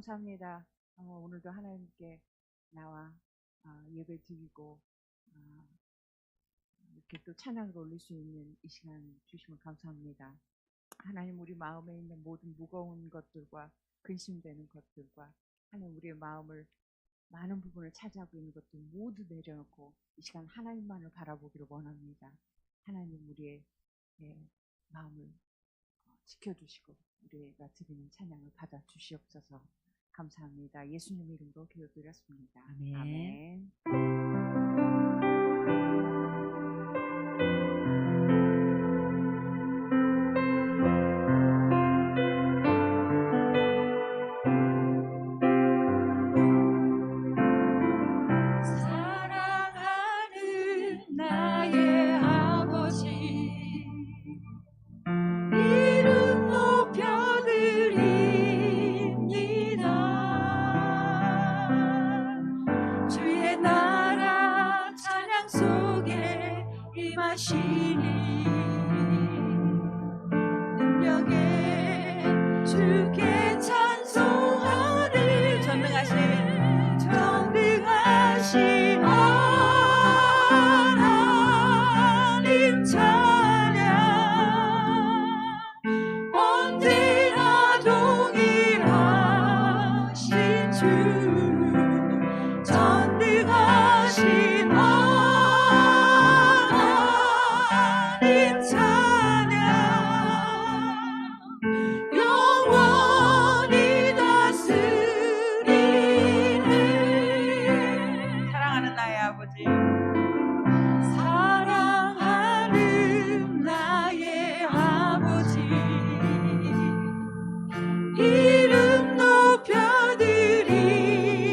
감사합니다. 오늘도 하나님께 나와 예배 드리고 이렇게 또 찬양을 올릴 수 있는 이 시간 주심을 감사합니다. 하나님, 우리 마음에 있는 모든 무거운 것들과 근심되는 것들과 하나님, 우리의 마음을 많은 부분을 차지하고 있는 것들 모두 내려놓고 이 시간 하나님만을 바라보기를 원합니다. 하나님, 우리의 마음을 지켜주시고 우리가 드리는 찬양을 받아주시옵소서. 감사합니다. 예수님 이름으로 기도드렸습니다. 아멘. 아멘. 사랑하는 나의 아버지, 이름 높여드립니다. 주의 나라 찬양 속에 임하시니 능력에 주께 찬송하리. 전능하신 하나님 찬양 언제나 동일하신 주, 전능하신 하나님 찬양 영원히 다스리네. 사랑하는 나의 아버지, 사랑하는 나의 아버지, 이름 높여드립니다.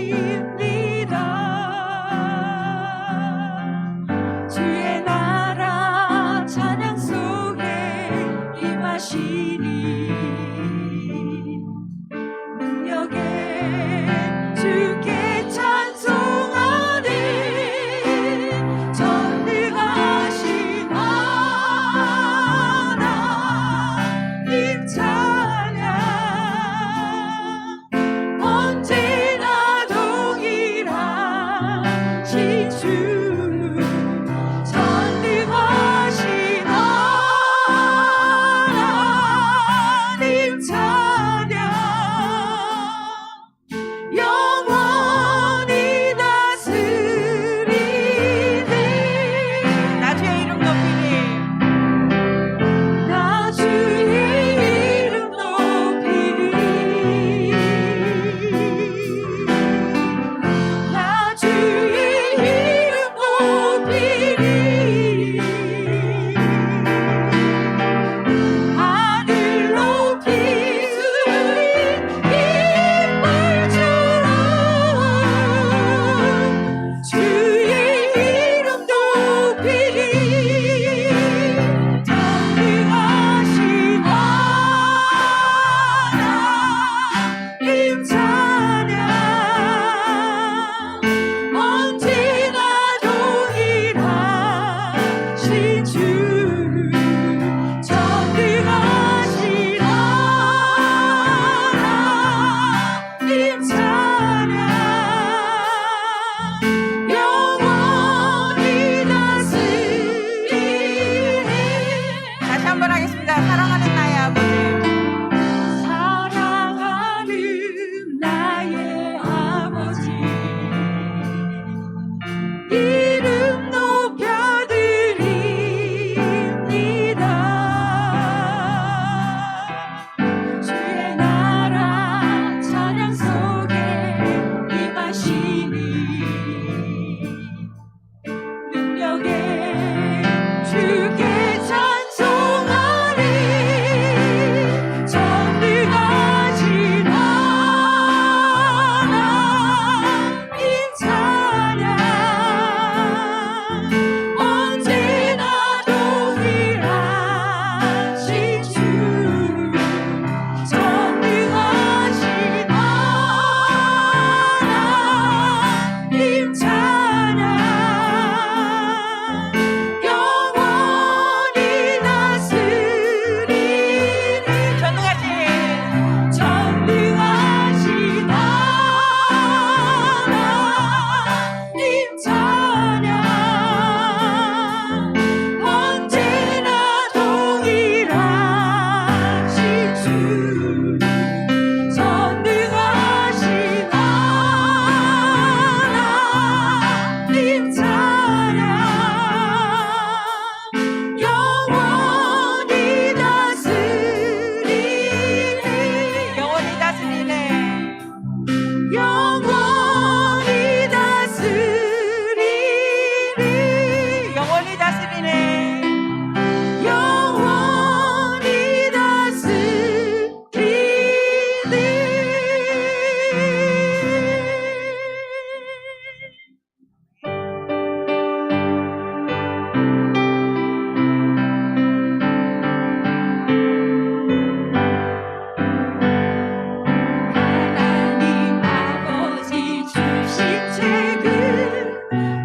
책은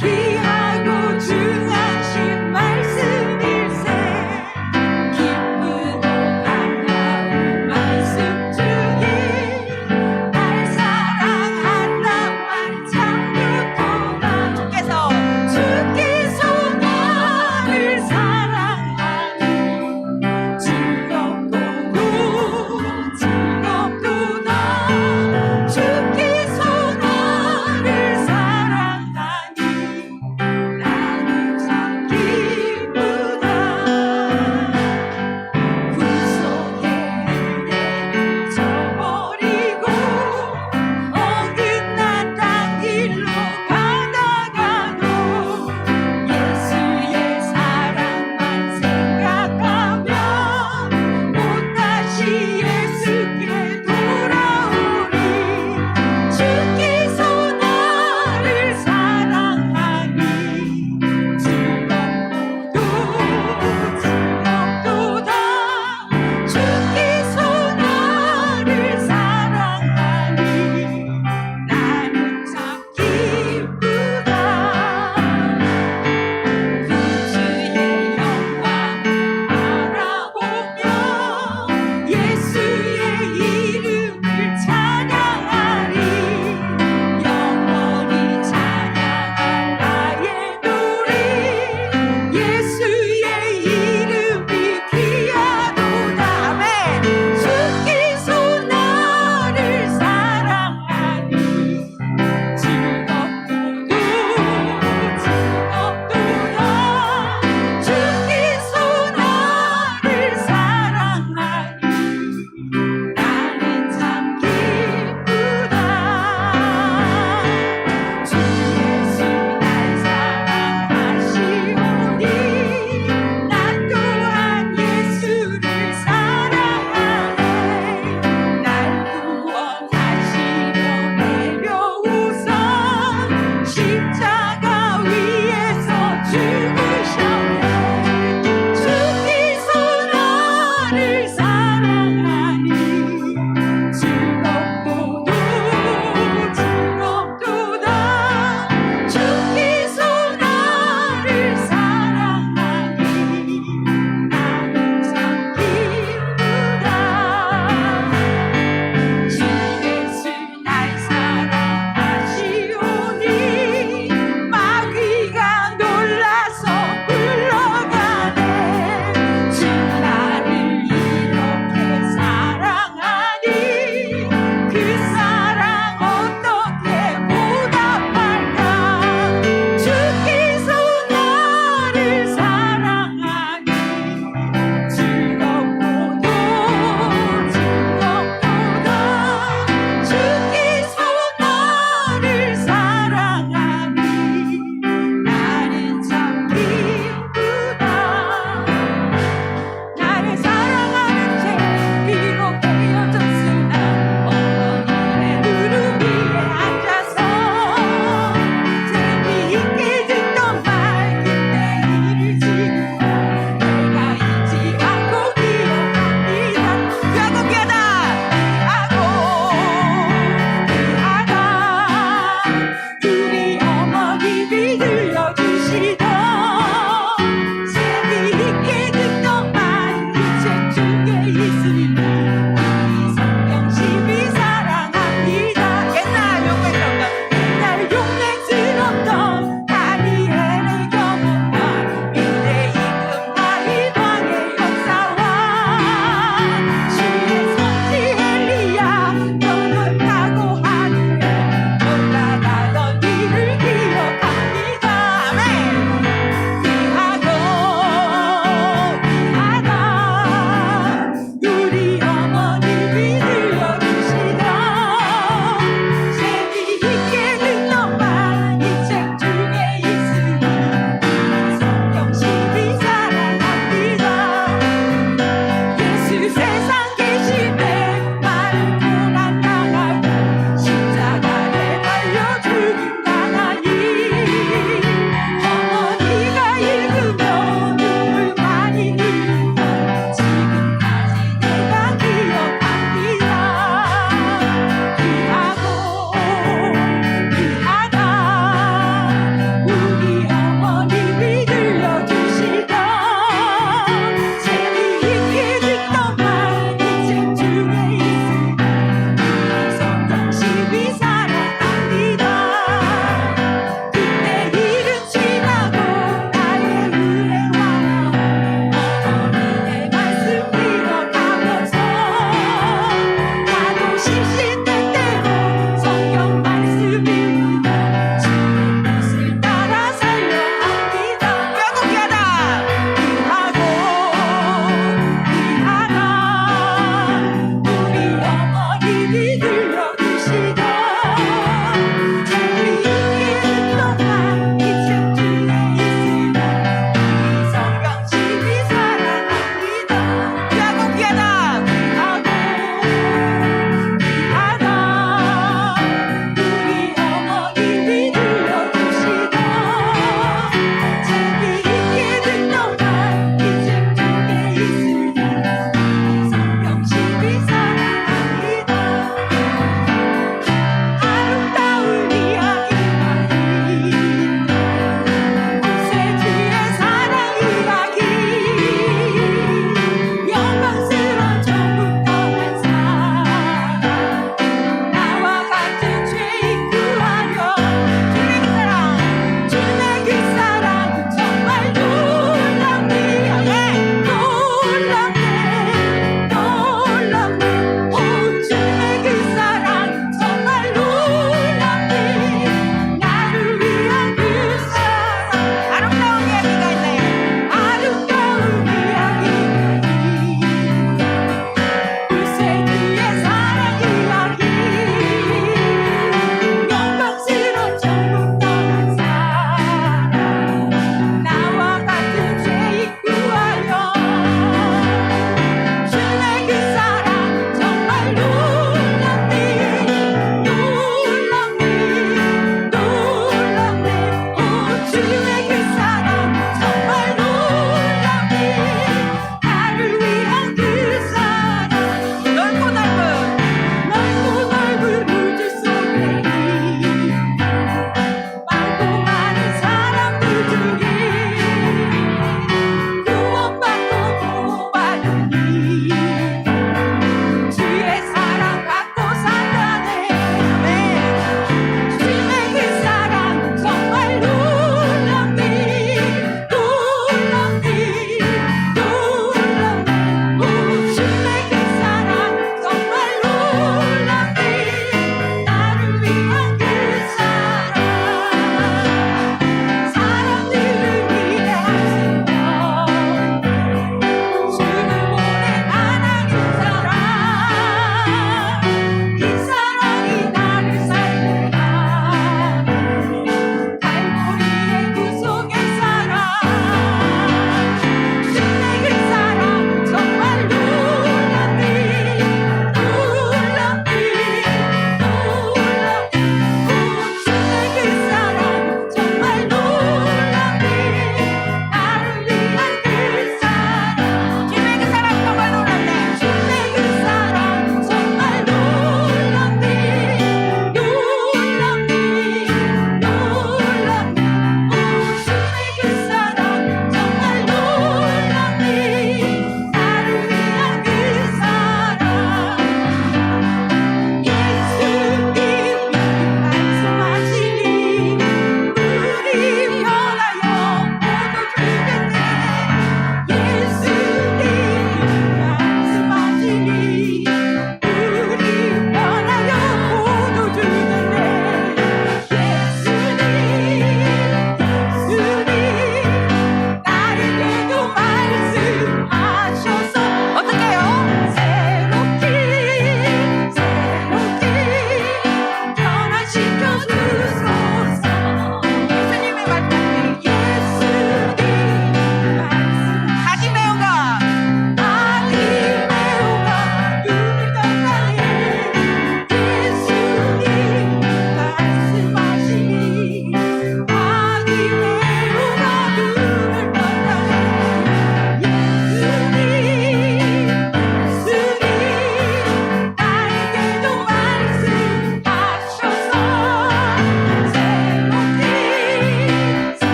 귀하고 중하신 말씀일세 기쁘고 반가운 말씀 중에 날 사랑한단 말 참 좋도다 주께서 나를 사랑하니 즐겁도다 주께서 나를 사랑하니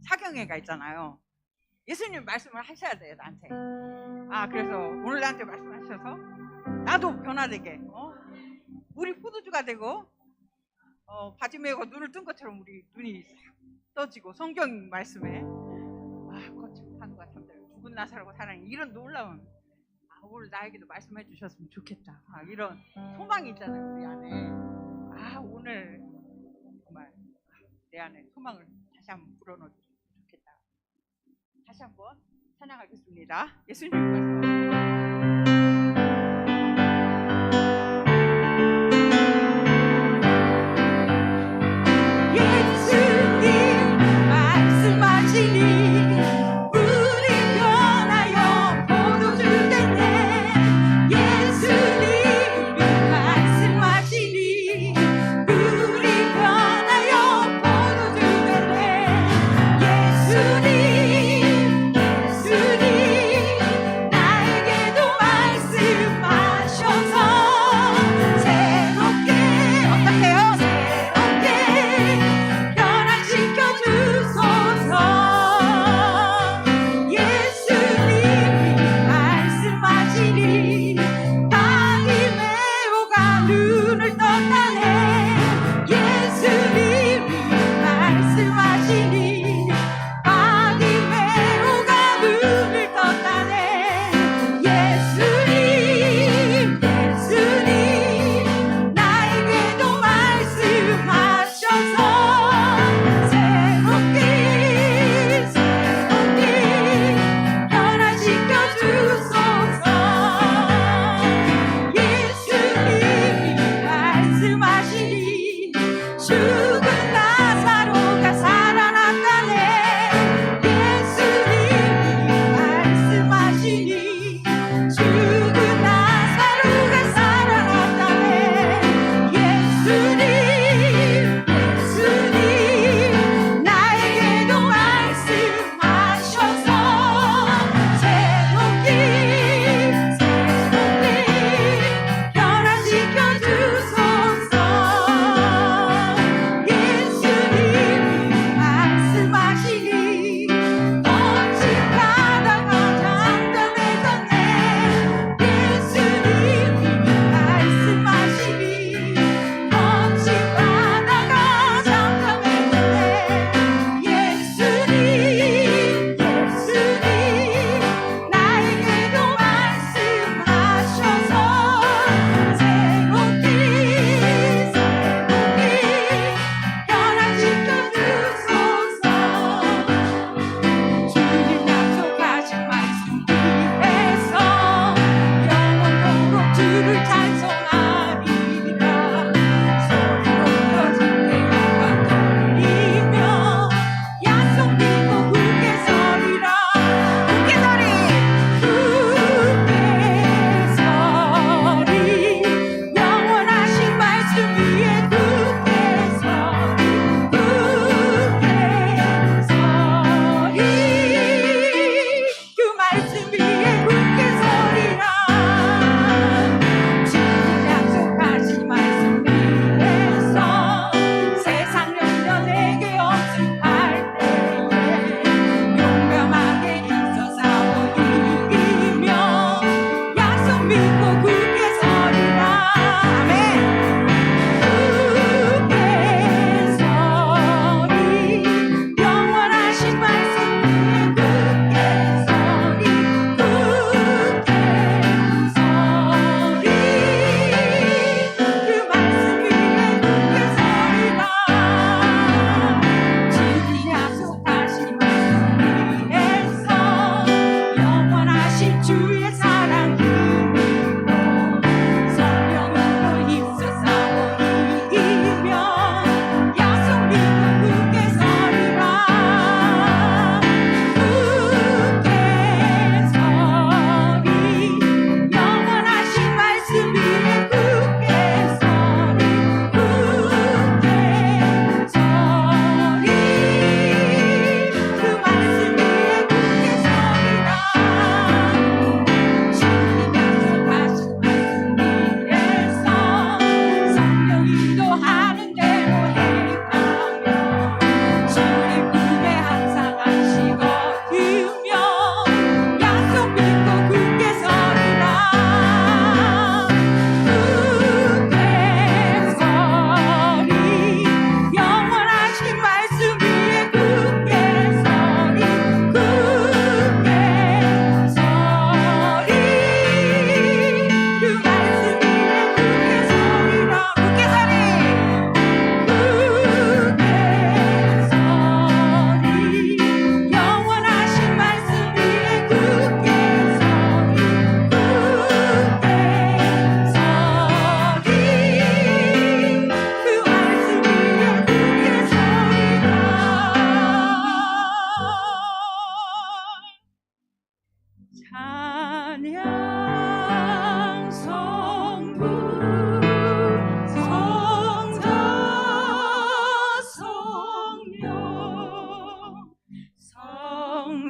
사경회가 있잖아요. 예수님 말씀을 하셔야 돼요, 나한테. 그래서 오늘 나한테 말씀하셔서 나도 변화되게, 우리 포도주가 되고, 바지 메고 눈을 뜬 것처럼 우리 눈이 싹 떠지고, 성경 말씀에 거친 판우가 잠들 죽은 나사로가 살아나니, 이런 놀라운, 오늘 나에게도 말씀해 주셨으면 좋겠다, 이런 소망이 있잖아요, 우리 안에. 오늘 정말 내 안에 소망을 다시 한번 불어넣어주면 좋겠다. 다시 한번 찬양하겠습니다. 예수님 말씀. 예수님 말씀하시니 우리 변하여 포도주 되네. 예수님 말씀하시니 우리 변하여 포도주 되네. 예수님 나에게도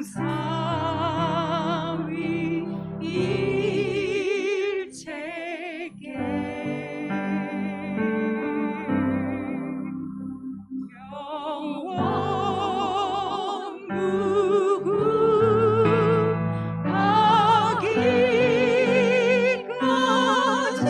영상 위 일체계 영원 무궁하기까지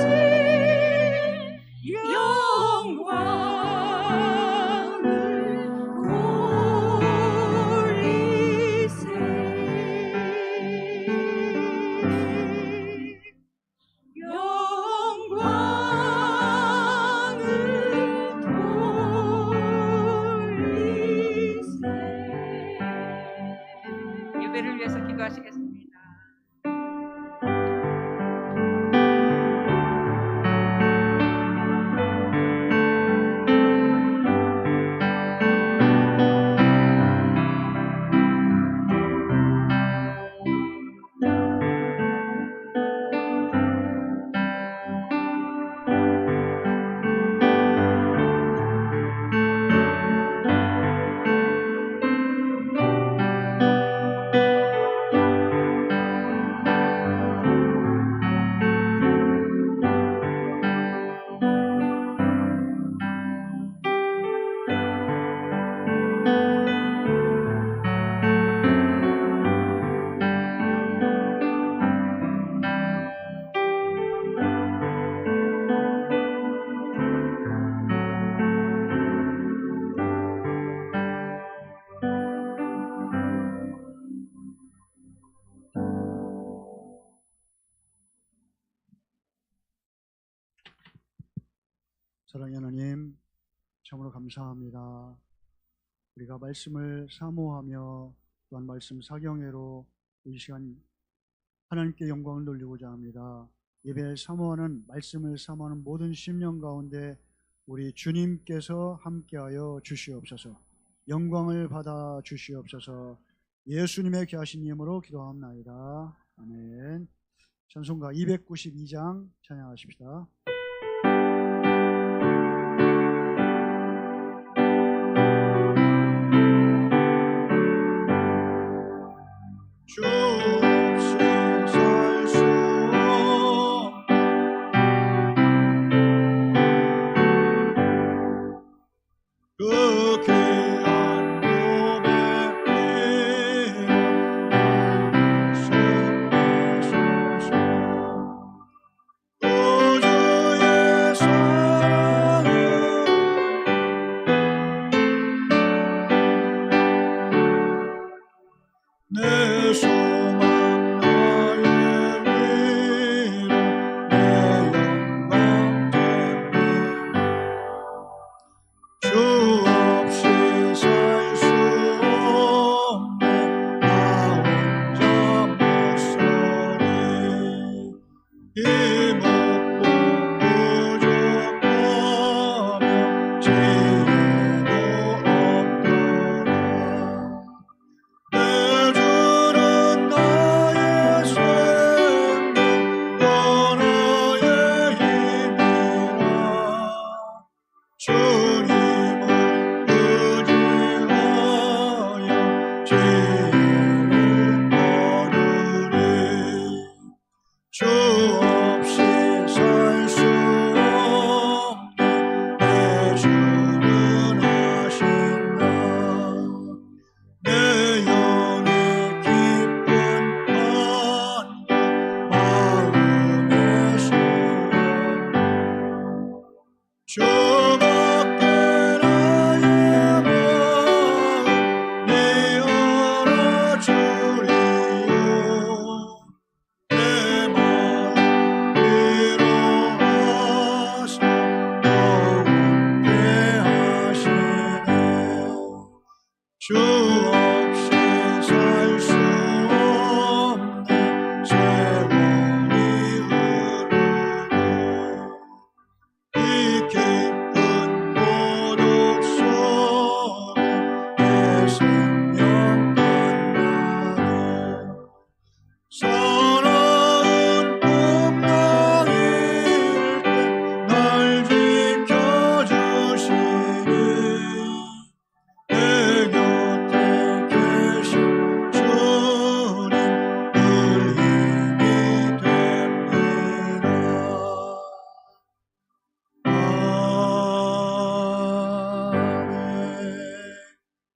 예배를 위해서 기도하시겠습니다. 사랑하는 하나님, 참으로 감사합니다. 우리가 말씀을 사모하며 또한 말씀 사경회로 이 시간 하나님께 영광을 돌리고자 합니다. 예배를 사모하는 말씀을 사모하는 모든 심령 가운데 우리 주님께서 함께하여 주시옵소서. 영광을 받아 주시옵소서. 예수님의 귀하신 이름으로 기도합나이다. 아멘. 찬송가 292장 찬양하십시다. 주 없이 살 수 없네 그 귀한 몸의 피로 말씀하소서. 구주의 사랑은 내 소망 나의 위로 내 영광 되니 주 없이 살 수 없네 나 혼자 못 살리 힘없고 부족하며 지혜도 없더라. 내 주는 나의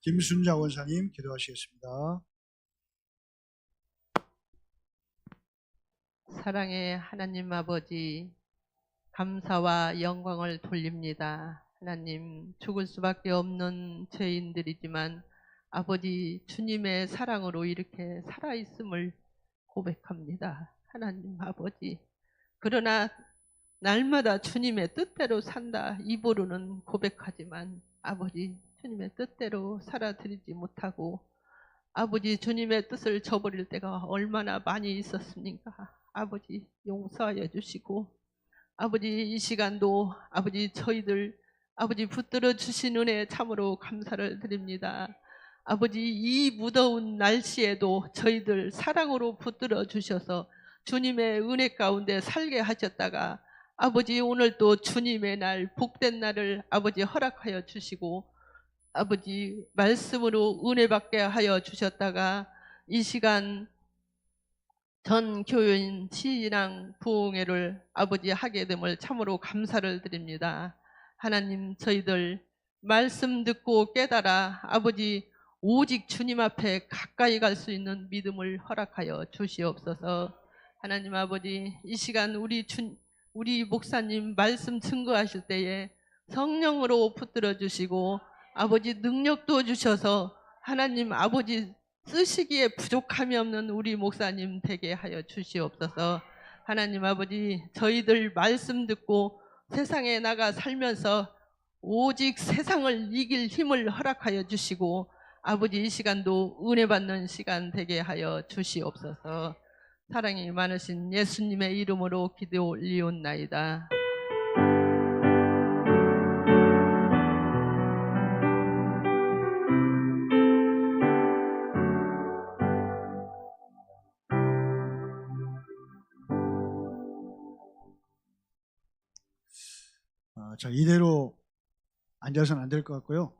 김순자 원사님 기도하시겠습니다. 사랑의 하나님 아버지, 감사와 영광을 돌립니다. 하나님, 죽을 수밖에 없는 죄인들이지만 아버지 주님의 사랑으로 이렇게 살아있음을 고백합니다. 하나님 아버지, 그러나 날마다 주님의 뜻대로 산다 입으로는 고백하지만 아버지 주님의 뜻대로 살아드리지 못하고 아버지 주님의 뜻을 저버릴 때가 얼마나 많이 있었습니까? 아버지 용서하여 주시고 아버지 이 시간도 아버지 저희들 아버지 붙들어 주신 은혜 참으로 감사를 드립니다. 아버지 이 무더운 날씨에도 저희들 사랑으로 붙들어 주셔서 주님의 은혜 가운데 살게 하셨다가 아버지 오늘 또 주님의 날 복된 날을 아버지 허락하여 주시고 아버지 말씀으로 은혜 받게 하여 주셨다가 이 시간 전 교인 신앙 부흥회를 아버지 하게 됨을 참으로 감사를 드립니다. 하나님 저희들 말씀 듣고 깨달아 아버지 오직 주님 앞에 가까이 갈 수 있는 믿음을 허락하여 주시옵소서. 하나님 아버지 이 시간 우리 목사님 말씀 증거하실 때에 성령으로 붙들어 주시고 아버지 능력도 주셔서 하나님 아버지 쓰시기에 부족함이 없는 우리 목사님 되게 하여 주시옵소서. 하나님 아버지 저희들 말씀 듣고 세상에 나가 살면서 오직 세상을 이길 힘을 허락하여 주시고 아버지 이 시간도 은혜 받는 시간 되게 하여 주시옵소서. 사랑이 많으신 예수님의 이름으로 기도 올리옵나이다. 자, 이대로 앉아서는 안 될 것 같고요.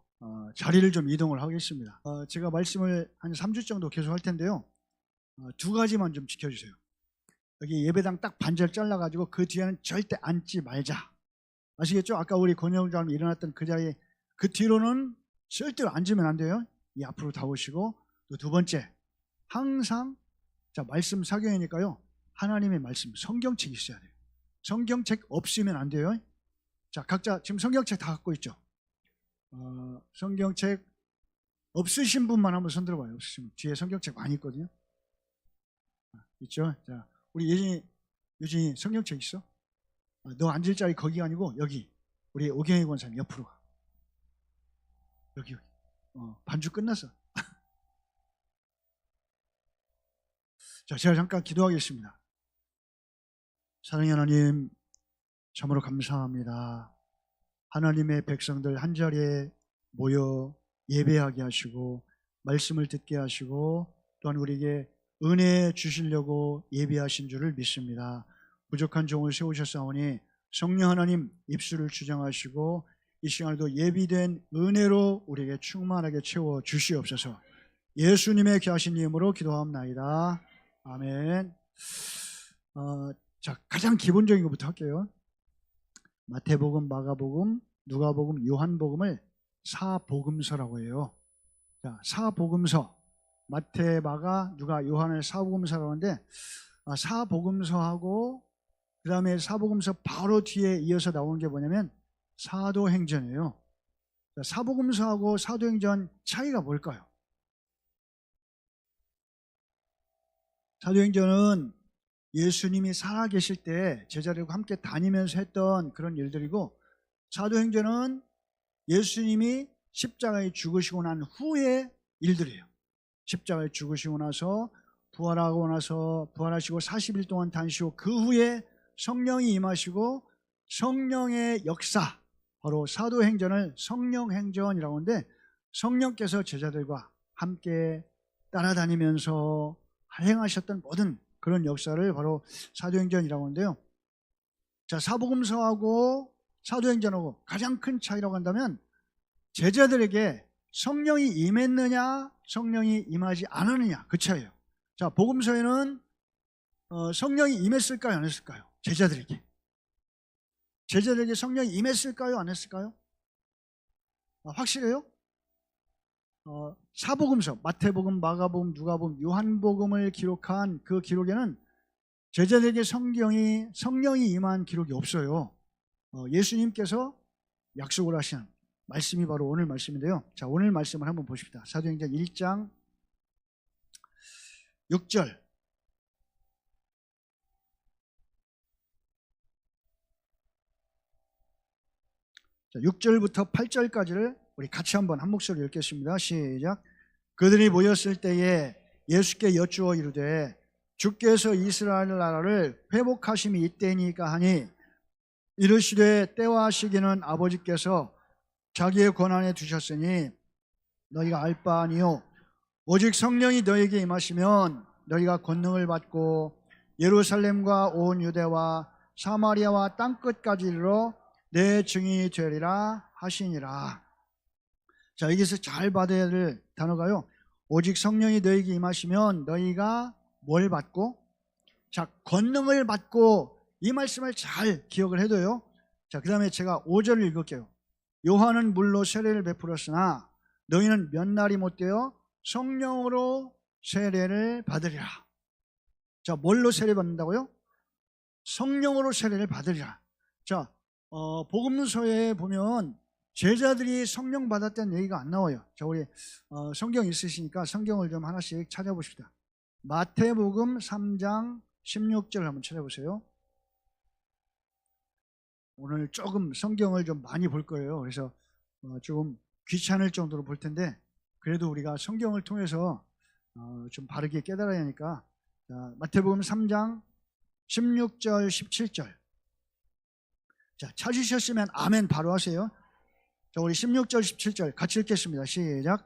자리를 좀 이동을 하겠습니다. 제가 말씀을 한 3주 정도 계속 할 텐데요. 두 가지만 좀 지켜주세요. 여기 예배당 딱 반절 잘라가지고 그 뒤에는 절대 앉지 말자. 아시겠죠? 아까 우리 권영장님 일어났던 그 자리에 그 뒤로는 절대로 앉으면 안 돼요. 이 앞으로 다 오시고 또 두 번째 항상 자 말씀 사경이니까요. 하나님의 말씀 성경책이 있어야 돼요. 성경책 없으면 안 돼요. 자 각자 지금 성경책 다 갖고 있죠? 성경책 없으신 분만 한번 손 들어봐요. 없으시면 뒤에 성경책 많이 있거든요. 있죠? 자 우리 유진이 성경책 있어? 너 앉을 자리 거기가 아니고 여기 우리 오경희 권사님 옆으로 가. 여기 반주 끝났어. 자 제가 잠깐 기도하겠습니다. 사랑의 하나님 참으로 감사합니다. 하나님의 백성들 한자리에 모여 예배하게 하시고 말씀을 듣게 하시고 또한 우리에게 은혜 주시려고 예배하신 줄을 믿습니다. 부족한 종을 세우셨사오니 성령 하나님 입술을 주장하시고 이 시간에도 예비된 은혜로 우리에게 충만하게 채워 주시옵소서. 예수님의 귀하신 이름으로 기도합나이다. 아멘. 자 가장 기본적인 것부터 할게요. 마태복음, 마가복음, 누가복음, 요한복음을 사복음서라고 해요. 자, 사복음서, 마태, 마가, 누가, 요한을 사복음서라고 하는데 사복음서하고 그 다음에 사복음서 바로 뒤에 이어서 나오는 게 뭐냐면 사도행전이에요. 자, 사복음서하고 사도행전 차이가 뭘까요? 사도행전은 예수님이 살아계실 때 제자들과 함께 다니면서 했던 그런 일들이고 사도행전은 예수님이 십자가에 죽으시고 난 후의 일들이에요. 십자가에 죽으시고 나서 부활하고 나서 부활하시고 40일 동안 다니시고 그 후에 성령이 임하시고 성령의 역사 바로 사도행전을 성령행전이라고 하는데 성령께서 제자들과 함께 따라다니면서 행하셨던 모든 그런 역사를 바로 사도행전이라고 하는데요. 자, 사복음서하고 사도행전하고 가장 큰 차이라고 한다면 제자들에게 성령이 임했느냐 성령이 임하지 않았느냐 그 차이예요. 자, 복음서에는 성령이 임했을까요 안 했을까요? 제자들에게 성령이 임했을까요 안 했을까요? 확실해요? 사복음서 마태복음, 마가복음, 누가복음, 요한복음을 기록한 그 기록에는 제자들에게 성령이 임한 기록이 없어요. 예수님께서 약속을 하신 말씀이 바로 오늘 말씀인데요. 자, 오늘 말씀을 한번 보십시다. 사도행전 1장 6절. 자, 6절부터 8절까지를 우리 같이 한번 한 목소리로 읽겠습니다. 시작. 그들이 모였을 때에 예수께 여쭈어 이르되 주께서 이스라엘 나라를 회복하심이 이때니까 하니 이르시되 때와 시기는 아버지께서 자기의 권한에 두셨으니 너희가 알 바 아니요 오직 성령이 너희에게 임하시면 너희가 권능을 받고 예루살렘과 온 유대와 사마리아와 땅끝까지 이르러 내 증인이 되리라 하시니라. 자, 여기서 잘 받아야 될 단어가요, 오직 성령이 너희에게 임하시면 너희가 뭘 받고? 자, 권능을 받고, 이 말씀을 잘 기억을 해둬요. 자, 그 다음에 제가 5절을 읽을게요. 요한은 물로 세례를 베풀었으나 너희는 몇 날이 못되어 성령으로 세례를 받으리라. 자, 뭘로 세례 받는다고요? 성령으로 세례를 받으리라. 자, 복음서에 보면 제자들이 성령 받았다는 얘기가 안 나와요. 자, 우리 성경 있으시니까 성경을 좀 하나씩 찾아보십시다. 마태복음 3장 16절 한번 찾아보세요. 오늘 조금 성경을 좀 많이 볼 거예요. 그래서 조금 귀찮을 정도로 볼 텐데 그래도 우리가 성경을 통해서 좀 바르게 깨달아야 하니까. 자, 마태복음 3장 16절 17절. 자, 찾으셨으면 아멘 바로 하세요. 자, 우리 16절 17절 같이 읽겠습니다. 시작.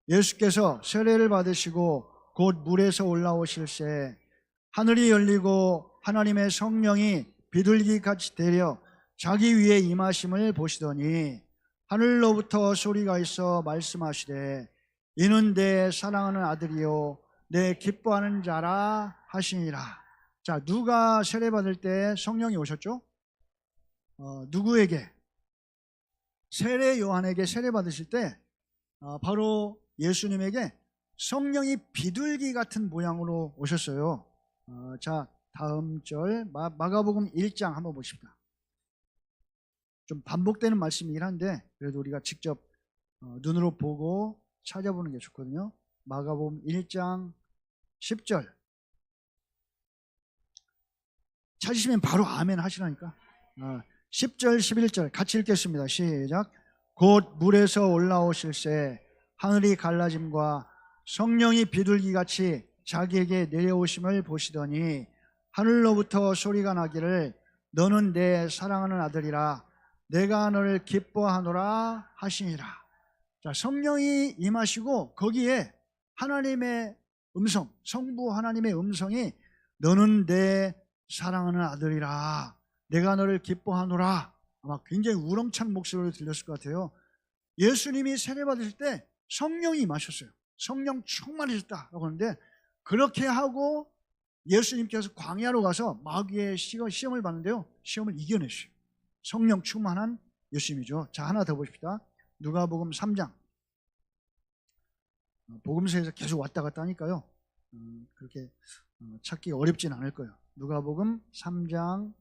예수께서 세례를 받으시고 곧 물에서 올라오실새 하늘이 열리고 하나님의 성령이 비둘기같이 내려 자기 위에 임하심을 보시더니 하늘로부터 소리가 있어 말씀하시되 이는 내 사랑하는 아들이요 내 기뻐하는 자라 하시니라. 자, 누가 세례 받을 때 성령이 오셨죠? 누구에게? 세례 요한에게 세례 받으실 때 바로 예수님에게 성령이 비둘기 같은 모양으로 오셨어요. 자, 다음 절 마가복음 1장 한번 보십시다. 좀 반복되는 말씀이긴 한데 그래도 우리가 직접 눈으로 보고 찾아보는 게 좋거든요. 마가복음 1장 10절. 찾으시면 바로 아멘 하시라니까. 10절 11절 같이 읽겠습니다. 시작. 곧 물에서 올라오실새 하늘이 갈라짐과 성령이 비둘기같이 자기에게 내려오심을 보시더니 하늘로부터 소리가 나기를 너는 내 사랑하는 아들이라 내가 너를 기뻐하노라 하시니라. 자, 성령이 임하시고 거기에 하나님의 음성, 성부 하나님의 음성이 너는 내 사랑하는 아들이라 내가 너를 기뻐하노라. 아마 굉장히 우렁찬 목소리로 들렸을 것 같아요. 예수님이 세례 받으실 때 성령이 임하셨어요. 성령 충만해졌다라고 하는데 그렇게 하고 예수님께서 광야로 가서 마귀의 시험을 받는데요, 시험을 이겨내셔요. 성령 충만한 예수님이죠. 자, 하나 더 보십시다. 누가복음 3장. 복음서에서 계속 왔다 갔다 하니까요, 그렇게 찾기 어렵진 않을 거예요. 누가복음 3장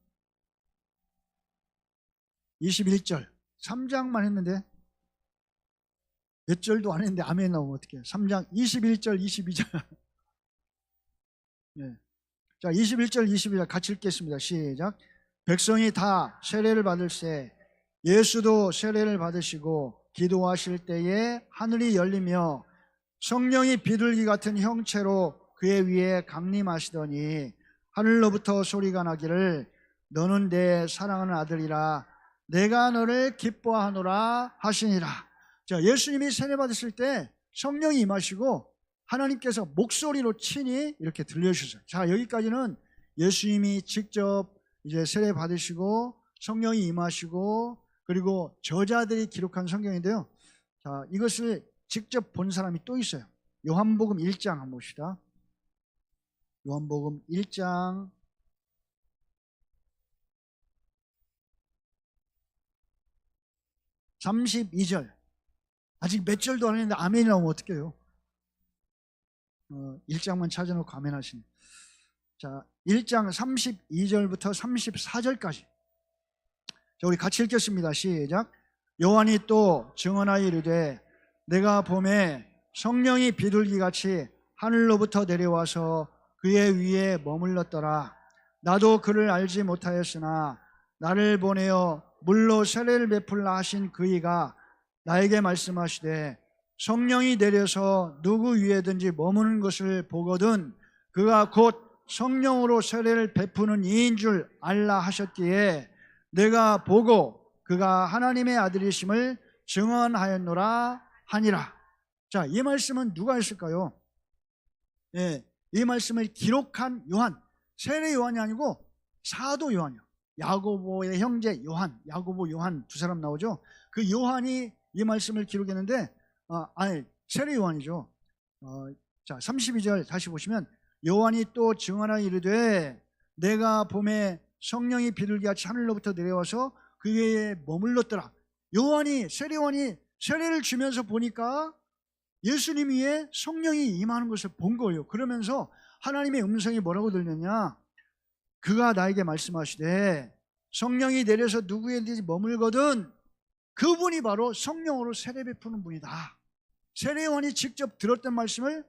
21절. 3장만 했는데 몇 절도 안 했는데 아멘 나오면 어떡해요. 3장 21절 22절. 네. 자, 21절 22절 같이 읽겠습니다. 시작. 백성이 다 세례를 받을새 예수도 세례를 받으시고 기도하실 때에 하늘이 열리며 성령이 비둘기 같은 형체로 그의 위에 강림하시더니 하늘로부터 소리가 나기를 너는 내 사랑하는 아들이라 내가 너를 기뻐하노라 하시니라. 자, 예수님이 세례 받으실 때 성령이 임하시고 하나님께서 목소리로 친히 이렇게 들려주셨어요. 자, 여기까지는 예수님이 직접 이제 세례 받으시고 성령이 임하시고 그리고 저자들이 기록한 성경인데요. 자, 이것을 직접 본 사람이 또 있어요. 요한복음 1장 한번 봅시다. 요한복음 1장 32절. 아직 몇 절도 안 했는데 아멘이 나오면 어떡해요? 1장만 찾아놓고 아멘 하시네. 자, 1장 32절부터 34절까지. 자, 우리 같이 읽겠습니다. 시작. 요한이 또 증언하여 이르되 내가 봄에 성령이 비둘기같이 하늘로부터 내려와서 그의 위에 머물렀더라. 나도 그를 알지 못하였으나 나를 보내어 물로 세례를 베풀라 하신 그이가 나에게 말씀하시되 성령이 내려서 누구 위에든지 머무는 것을 보거든 그가 곧 성령으로 세례를 베푸는 이인 줄 알라 하셨기에 내가 보고 그가 하나님의 아들이심을 증언하였노라 하니라. 자, 이 말씀은 누가 했을까요? 예, 이 말씀을 기록한 요한, 세례 요한이 아니고 사도 요한이요. 야고보의 형제 요한, 야고보 요한 두 사람 나오죠. 그 요한이 이 말씀을 기록했는데 세례 요한이죠. 자, 32절 다시 보시면 요한이 또 증언하여 이르되 내가 봄에 성령이 비둘기같이 하늘로부터 내려와서 그 위에 머물렀더라. 요한이, 세례 요한이 세례를 주면서 보니까 예수님 위에 성령이 임하는 것을 본 거예요. 그러면서 하나님의 음성이 뭐라고 들렸냐? 그가 나에게 말씀하시되 성령이 내려서 누구에든지 머물거든 그분이 바로 성령으로 세례 베푸는 분이다. 세례 요한이 직접 들었던 말씀을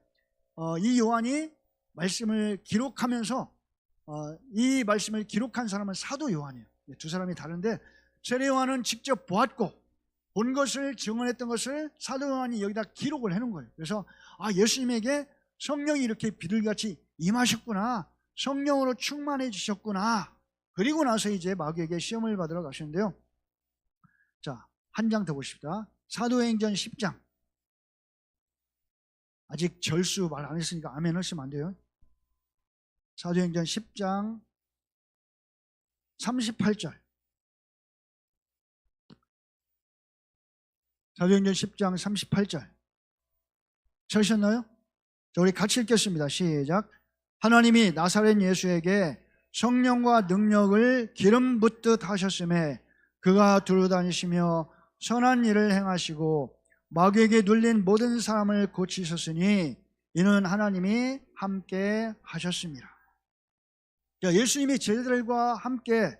이 요한이 말씀을 기록하면서 이 말씀을 기록한 사람은 사도 요한이에요. 두 사람이 다른데 세례 요한은 직접 보았고 본 것을 증언했던 것을 사도 요한이 여기다 기록을 해놓은 거예요. 그래서 예수님에게 성령이 이렇게 비둘기같이 임하셨구나, 성령으로 충만해지셨구나. 그리고 나서 이제 마귀에게 시험을 받으러 가시는데요. 자, 한 장 더 보십시다. 사도행전 10장. 아직 절수 말 안 했으니까 아멘 하시면 안 돼요. 사도행전 10장 38절. 사도행전 10장 38절. 찾으셨나요? 자, 우리 같이 읽겠습니다. 시작. 하나님이 나사렛 예수에게 성령과 능력을 기름 붓듯 하셨음에 그가 두루다니시며 선한 일을 행하시고 마귀에게 눌린 모든 사람을 고치셨으니 이는 하나님이 함께 하셨습니다. 자, 예수님이 제자들과 함께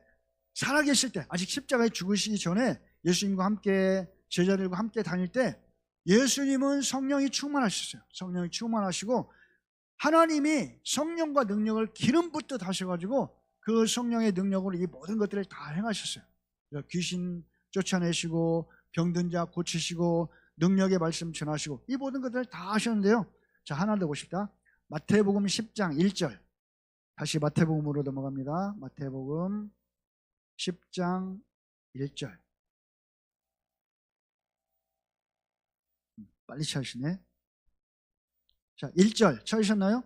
살아계실 때, 아직 십자가에 죽으시기 전에 예수님과 함께 제자들과 함께 다닐 때 예수님은 성령이 충만하셨어요. 성령이 충만하시고 하나님이 성령과 능력을 기름 붓듯 하셔가지고 그 성령의 능력으로 이 모든 것들을 다 행하셨어요. 귀신 쫓아내시고 병든 자 고치시고 능력의 말씀 전하시고 이 모든 것들을 다 하셨는데요. 자, 하나 더 보십시다. 마태복음 10장 1절. 다시 마태복음으로 넘어갑니다. 마태복음 10장 1절. 빨리 찾으시네. 자, 1절 찾으셨나요?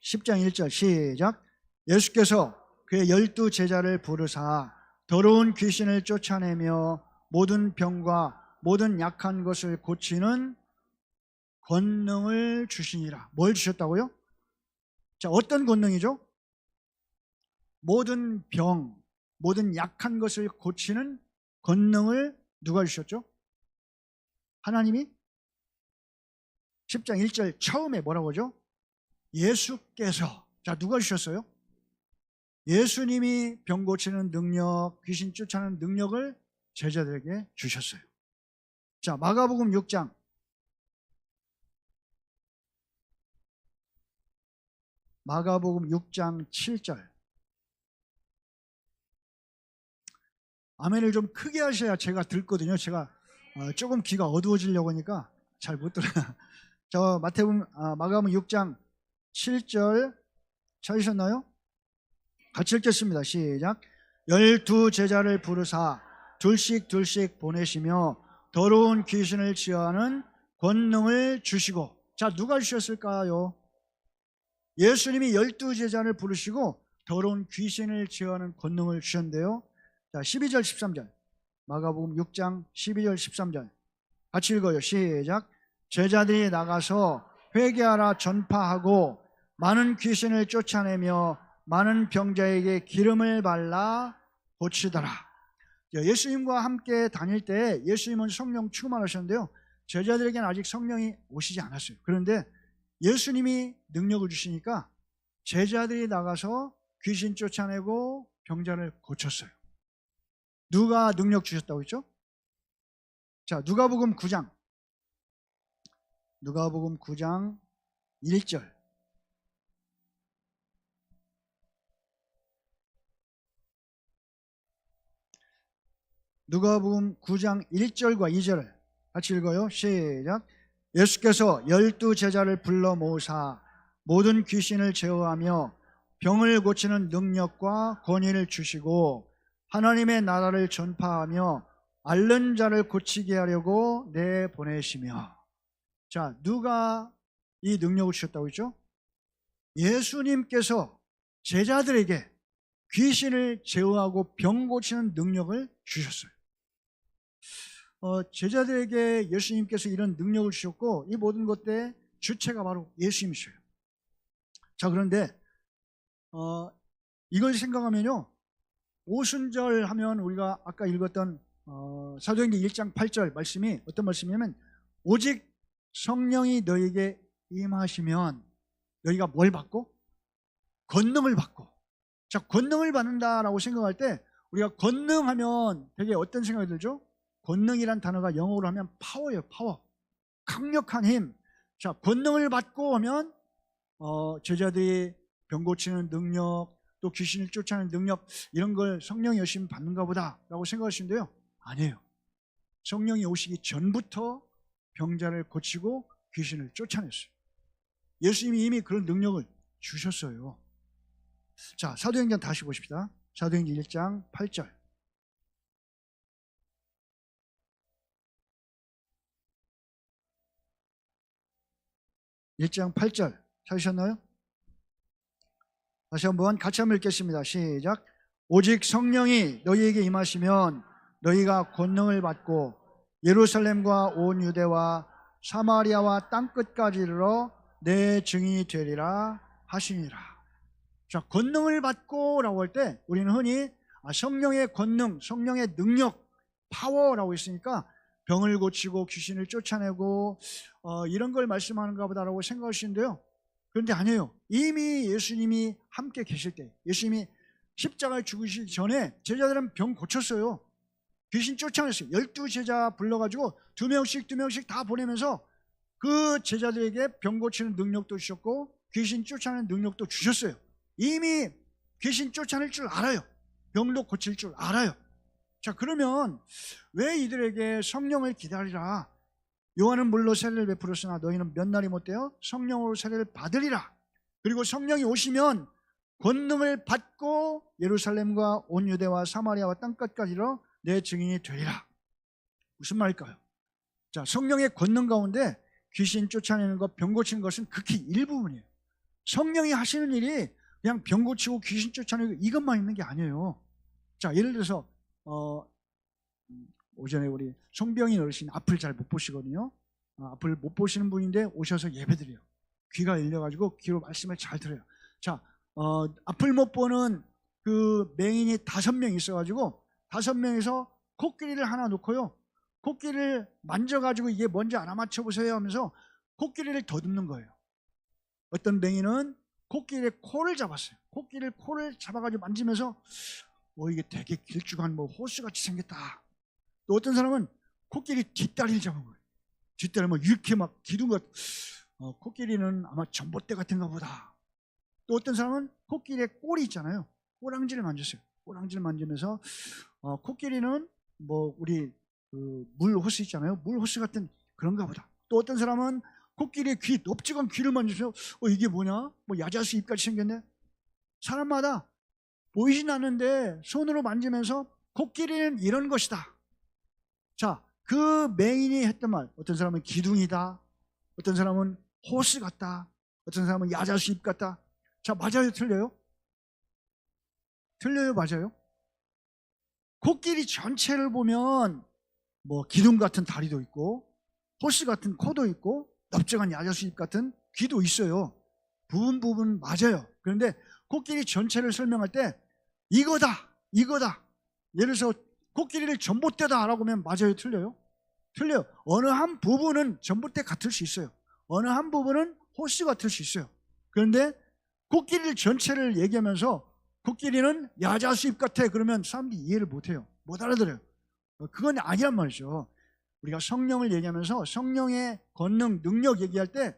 10장 1절 시작. 예수께서 그의 12 제자를 부르사 더러운 귀신을 쫓아내며 모든 병과 모든 약한 것을 고치는 권능을 주시니라. 뭘 주셨다고요? 자, 어떤 권능이죠? 모든 병, 모든 약한 것을 고치는 권능을 누가 주셨죠? 하나님이? 10장 1절 처음에 뭐라고 하죠? 예수께서. 자, 누가 주셨어요? 예수님이 병 고치는 능력, 귀신 쫓아내는 능력을 제자들에게 주셨어요. 자, 마가복음 6장. 마가복음 6장 7절. 아멘을 좀 크게 하셔야 제가 듣거든요. 제가 조금 귀가 어두워지려고 하니까 잘 못 들어요. 저 마가복음 6장 7절 찾으셨나요? 같이 읽겠습니다. 시작. 12 제자를 부르사 둘씩 보내시며 더러운 귀신을 치유하는 권능을 주시고. 자, 누가 주셨을까요? 예수님이 12 제자를 부르시고 더러운 귀신을 치유하는 권능을 주셨는데요. 자, 12절 13절. 마가복음 6장 12절 13절. 같이 읽어요. 시작. 제자들이 나가서 회개하라 전파하고 많은 귀신을 쫓아내며 많은 병자에게 기름을 발라 고치더라. 예수님과 함께 다닐 때 예수님은 성령 충만하셨는데요. 제자들에게는 아직 성령이 오시지 않았어요. 그런데 예수님이 능력을 주시니까 제자들이 나가서 귀신 쫓아내고 병자를 고쳤어요. 누가 능력 주셨다고 했죠? 자, 누가복음 9장 1절. 누가복음 9장 1절과 2절을 같이 읽어요. 시작. 예수께서 12제자를 불러 모으사 모든 귀신을 제어하며 병을 고치는 능력과 권위를 주시고 하나님의 나라를 전파하며 앓는 자를 고치게 하려고 내보내시며. 자, 누가 이 능력을 주셨다고 했죠? 예수님께서 제자들에게 귀신을 제어하고 병 고치는 능력을 주셨어요. 제자들에게 예수님께서 이런 능력을 주셨고 이 모든 것들의 주체가 바로 예수님이셔요. 자, 그런데 이걸 생각하면요, 오순절 하면 우리가 아까 읽었던 사도행전 1장 8절 말씀이 어떤 말씀이냐면, 오직 성령이 너에게 임하시면 너희가 뭘 받고? 권능을 받고. 자, 권능을 받는다라고 생각할 때 우리가 권능하면 되게 어떤 생각이 들죠? 권능이란 단어가 영어로 하면 파워예요. 파워. 강력한 힘. 자, 권능을 받고 하면 제자들이 병 고치는 능력, 또 귀신을 쫓아내는 능력, 이런 걸 성령이 열심히 받는가 보다 라고 생각하시는데요, 아니에요. 성령이 오시기 전부터 병자를 고치고 귀신을 쫓아냈어요. 예수님이 이미 그런 능력을 주셨어요. 자, 사도행전 다시 보십시다. 사도행전 1장 8절. (1장 8절) 찾으셨나요? 다시 한번 같이 한번 읽겠습니다. 시작. 오직 성령이 너희에게 임하시면 너희가 권능을 받고 예루살렘과 온 유대와 사마리아와 땅끝까지 이르러 내 증인이 되리라 하시니라. 자, 권능을 받고 라고 할 때 우리는 흔히 성령의 권능, 성령의 능력, 파워라고 했으니까 병을 고치고 귀신을 쫓아내고 이런 걸 말씀하는가 보다라고 생각하시는데요, 그런데 아니에요. 이미 예수님이 함께 계실 때, 예수님이 십자가에 죽으시기 전에 제자들은 병 고쳤어요. 귀신 쫓아냈어요. 12제자 불러가지고 2명씩 다 보내면서 그 제자들에게 병 고치는 능력도 주셨고 귀신 쫓아내는 능력도 주셨어요. 이미 귀신 쫓아낼 줄 알아요. 병도 고칠 줄 알아요. 자, 그러면 왜 이들에게 성령을 기다리라, 요한은 물로 세례를 베풀었으나 너희는 몇 날이 못되어 성령으로 세례를 받으리라, 그리고 성령이 오시면 권능을 받고 예루살렘과 온 유대와 사마리아와 땅끝까지 이르러 내 증인이 되리라. 무슨 말일까요? 자, 성령의 권능 가운데 귀신 쫓아내는 것, 병 고치는 것은 극히 일부분이에요. 성령이 하시는 일이 그냥 병 고치고 귀신 쫓아내고 이것만 있는 게 아니에요. 자, 예를 들어서 오전에 우리 송병인 어르신 앞을 잘 못 보시거든요. 앞을 못 보시는 분인데 오셔서 예배드려요. 귀가 열려가지고 귀로 말씀을 잘 들어요. 자, 앞을 못 보는 그 맹인이 5명 있어가지고 5명에서 코끼리를 하나 놓고요, 코끼리를 만져가지고 이게 뭔지 알아맞혀 보세요 하면서 코끼리를 더듬는 거예요. 어떤 맹인은 코끼리의 코를 잡았어요. 코끼리를 코를 잡아가지고 만지면서 이게 되게 길쭉한 호수같이 생겼다. 또 어떤 사람은 코끼리 뒷다리를 잡은 거예요. 뒷다리 이렇게 막 기둥 같은, 코끼리는 아마 전봇대 같은가 보다. 또 어떤 사람은 코끼리의 꼬리 있잖아요. 꼬랑지를 만졌어요. 꼬랑지를 만지면서 코끼리는 우리 물 호수 있잖아요. 물 호수 같은 그런가 보다. 또 어떤 사람은 코끼리의 귀, 넓직한 귀를 만지면서 이게 뭐냐? 야자수 입같이 생겼네. 사람마다 보이진 않는데 손으로 만지면서 코끼리는 이런 것이다. 자, 그 맹인이 했던 말, 어떤 사람은 기둥이다, 어떤 사람은 호스 같다, 어떤 사람은 야자수 입 같다. 자, 맞아요, 틀려요? 틀려요, 맞아요? 코끼리 전체를 보면 기둥 같은 다리도 있고 호스 같은 코도 있고 넓적한 야자수 입 같은 귀도 있어요. 부분 맞아요. 그런데 코끼리 전체를 설명할 때 이거다. 예를 들어서 코끼리를 전봇대다 라고 하면 맞아요, 틀려요? 틀려요. 어느 한 부분은 전봇대 같을 수 있어요. 어느 한 부분은 호스 같을 수 있어요. 그런데 코끼리 전체를 얘기하면서 코끼리는 야자수입 같아 그러면 사람들이 이해를 못해요. 못 알아들어요. 그건 아니란 말이죠. 우리가 성령을 얘기하면서 성령의 권능, 능력 얘기할 때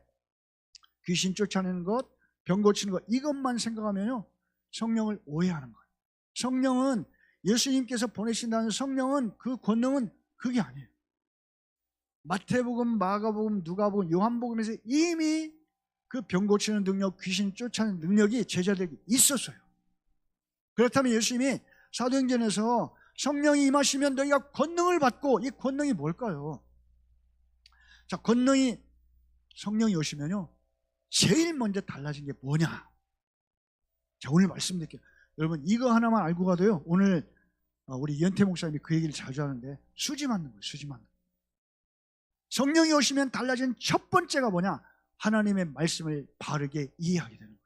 귀신 쫓아내는 것, 병 고치는 것 이것만 생각하면요 성령을 오해하는 거예요. 성령은 예수님께서 보내신다는 성령은 그 권능은 그게 아니에요. 마태복음, 마가복음, 누가복음, 요한복음에서 이미 그 병 고치는 능력, 귀신 쫓아내는 능력이 제자들에게 있었어요. 그렇다면 예수님이 사도행전에서 성령이 임하시면 너희가 권능을 받고, 이 권능이 뭘까요? 자, 권능이 성령이 오시면요 제일 먼저 달라진 게 뭐냐? 자, 오늘 말씀드릴게요. 여러분 이거 하나만 알고 가도요 오늘 우리 이현태 목사님이 그 얘기를 자주 하는데 수지 맞는 거예요. 수지 맞는 거예요. 성령이 오시면 달라진 첫 번째가 뭐냐? 하나님의 말씀을 바르게 이해하게 되는 거예요.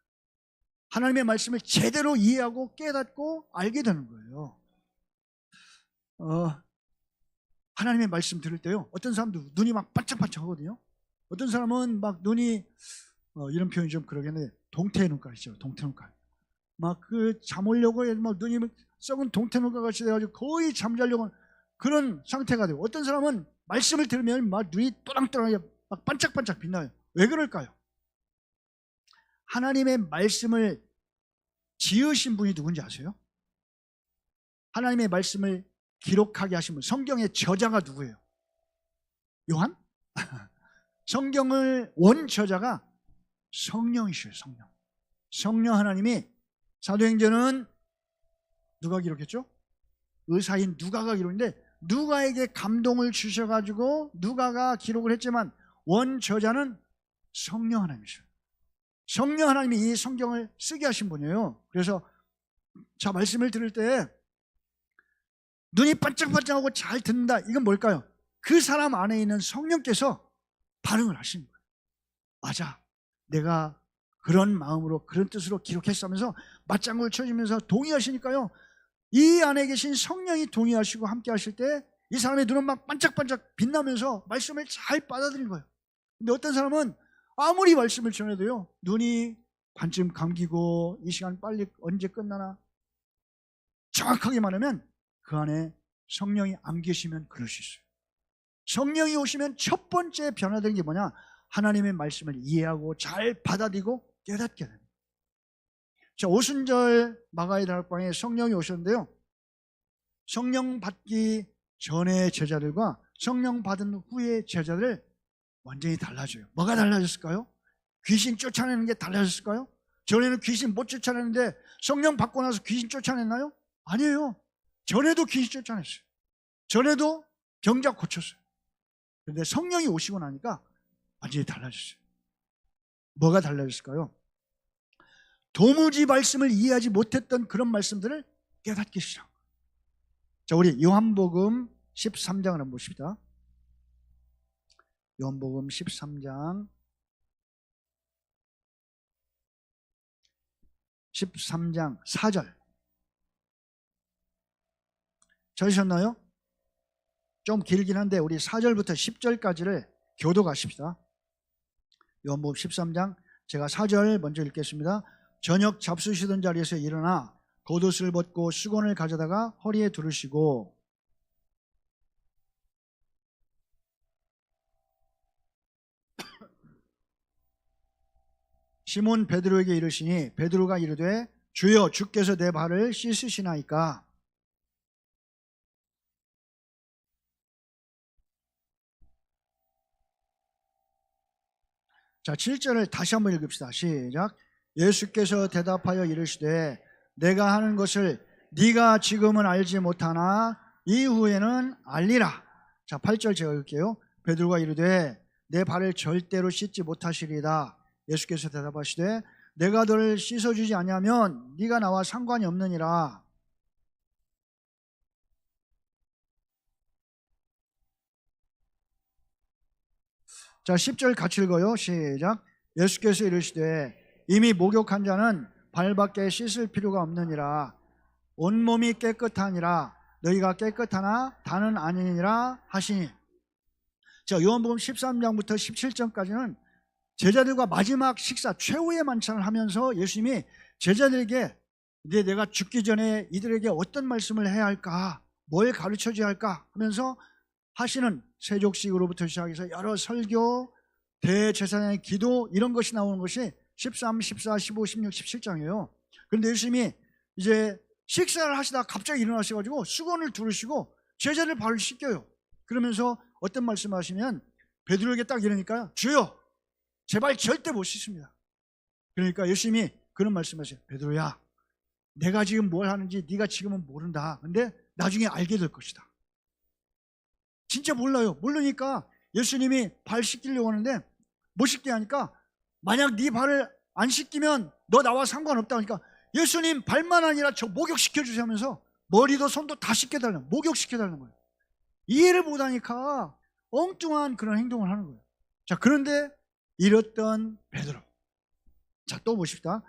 하나님의 말씀을 제대로 이해하고 깨닫고 알게 되는 거예요. 하나님의 말씀 들을 때요 어떤 사람도 눈이 막 반짝반짝 하거든요. 어떤 사람은 막 눈이 이런 표현이 좀 그러겠는데 동태 눈깔 있죠. 동태 눈깔. 막 그 잠 오려고 해도 막 눈이 썩은 동태 눈깔 같이 돼가지고 거의 잠자려고 하는 그런 상태가 되고, 어떤 사람은 말씀을 들으면 막 눈이 또랑또랑하게 막 반짝반짝 빛나요. 왜 그럴까요? 하나님의 말씀을 지으신 분이 누군지 아세요? 하나님의 말씀을 기록하게 하신 분, 성경의 저자가 누구예요? 요한? 성경을 원 저자가 성령이셔요. 성령. 성령 하나님이, 사도행전은 누가 기록했죠? 의사인 누가가 기록했는데 누가에게 감동을 주셔가지고 누가가 기록을 했지만 원 저자는 성령 하나님이셔요. 성령 하나님이 이 성경을 쓰게 하신 분이에요. 그래서 자, 말씀을 들을 때 눈이 반짝반짝하고 잘 듣는다. 이건 뭘까요? 그 사람 안에 있는 성령께서 반응을 하시는 거예요. 맞아, 내가 그런 마음으로 그런 뜻으로 기록했으면서 맞장구를 쳐주면서 동의하시니까요 이 안에 계신 성령이 동의하시고 함께 하실 때 이 사람의 눈은 막 반짝반짝 빛나면서 말씀을 잘 받아들이는 거예요. 근데 어떤 사람은 아무리 말씀을 전해도요 눈이 반쯤 감기고 이 시간 빨리 언제 끝나나, 정확하게 말하면 그 안에 성령이 안 계시면 그럴 수 있어요. 성령이 오시면 첫 번째 변화되는 게 뭐냐? 하나님의 말씀을 이해하고 잘 받아들이고 깨닫게 됩니다. 자, 오순절 마가의 다락방에 성령이 오셨는데요 성령 받기 전의 제자들과 성령 받은 후의 제자들 완전히 달라져요. 뭐가 달라졌을까요? 귀신 쫓아내는 게 달라졌을까요? 전에는 귀신 못 쫓아내는데 성령 받고 나서 귀신 쫓아냈나요? 아니에요. 전에도 귀신 쫓아냈어요. 전에도 병자 고쳤어요. 그런데 성령이 오시고 나니까 완전히 달라졌어요. 뭐가 달라졌을까요? 도무지 말씀을 이해하지 못했던 그런 말씀들을 깨닫기 시작. 자, 우리 요한복음 13장을 한번 보십시다. 요한복음 13장 4절 찾으셨나요? 좀 길긴 한데 우리 4절부터 10절까지를 교도가십시다. 요한복음 13장 제가 4절 먼저 읽겠습니다. 저녁 잡수시던 자리에서 일어나 겉옷을 벗고 수건을 가져다가 허리에 두르시고 시몬 베드로에게 이르시니 베드로가 이르되 주여 주께서 내 발을 씻으시나이까. 자, 7절을 다시 한번 읽읍시다. 시작. 예수께서 대답하여 이르시되 내가 하는 것을 네가 지금은 알지 못하나 이후에는 알리라. 자, 8절 제가 읽을게요. 베드로가 이르되 내 발을 절대로 씻지 못하시리다. 예수께서 대답하시되 내가 너를 씻어주지 아니하면 네가 나와 상관이 없느니라. 자, 10절 같이 읽어요. 시작. 예수께서 이르시되 이미 목욕한 자는 발밖에 씻을 필요가 없느니라. 온몸이 깨끗하니라. 너희가 깨끗하나 다는 아니니라 하시니. 자, 요한복음 13장부터 17장까지는 제자들과 마지막 식사, 최후의 만찬을 하면서 예수님이 제자들에게 이제 내가 죽기 전에 이들에게 어떤 말씀을 해야 할까, 뭘 가르쳐줘야 할까 하면서 하시는 세족식으로부터 시작해서 여러 설교, 대제사장의 기도 이런 것이 나오는 것이 13, 14, 15, 16, 17장이에요. 그런데 예수님이 이제 식사를 하시다가 갑자기 일어나셔가지고 수건을 두르시고 제자들 발을 씻겨요. 그러면서 어떤 말씀을 하시면 베드로에게 딱 이러니까 주여 제발 절대 못 씻습니다. 그러니까 예수님이 그런 말씀하세요. 베드로야, 내가 지금 뭘 하는지 네가 지금은 모른다. 근데 나중에 알게 될 것이다. 진짜 몰라요. 모르니까 예수님이 발 씻기려고 하는데 못 씻게 하니까 만약 네 발을 안 씻기면 너 나와 상관없다 하니까 예수님 발만 아니라 저 목욕시켜주세요 하면서 머리도 손도 다 씻겨달라는, 목욕시켜달라는 거예요. 이해를 못하니까 엉뚱한 그런 행동을 하는 거예요. 자, 그런데 이랬던 베드로. 자, 또 보십시다.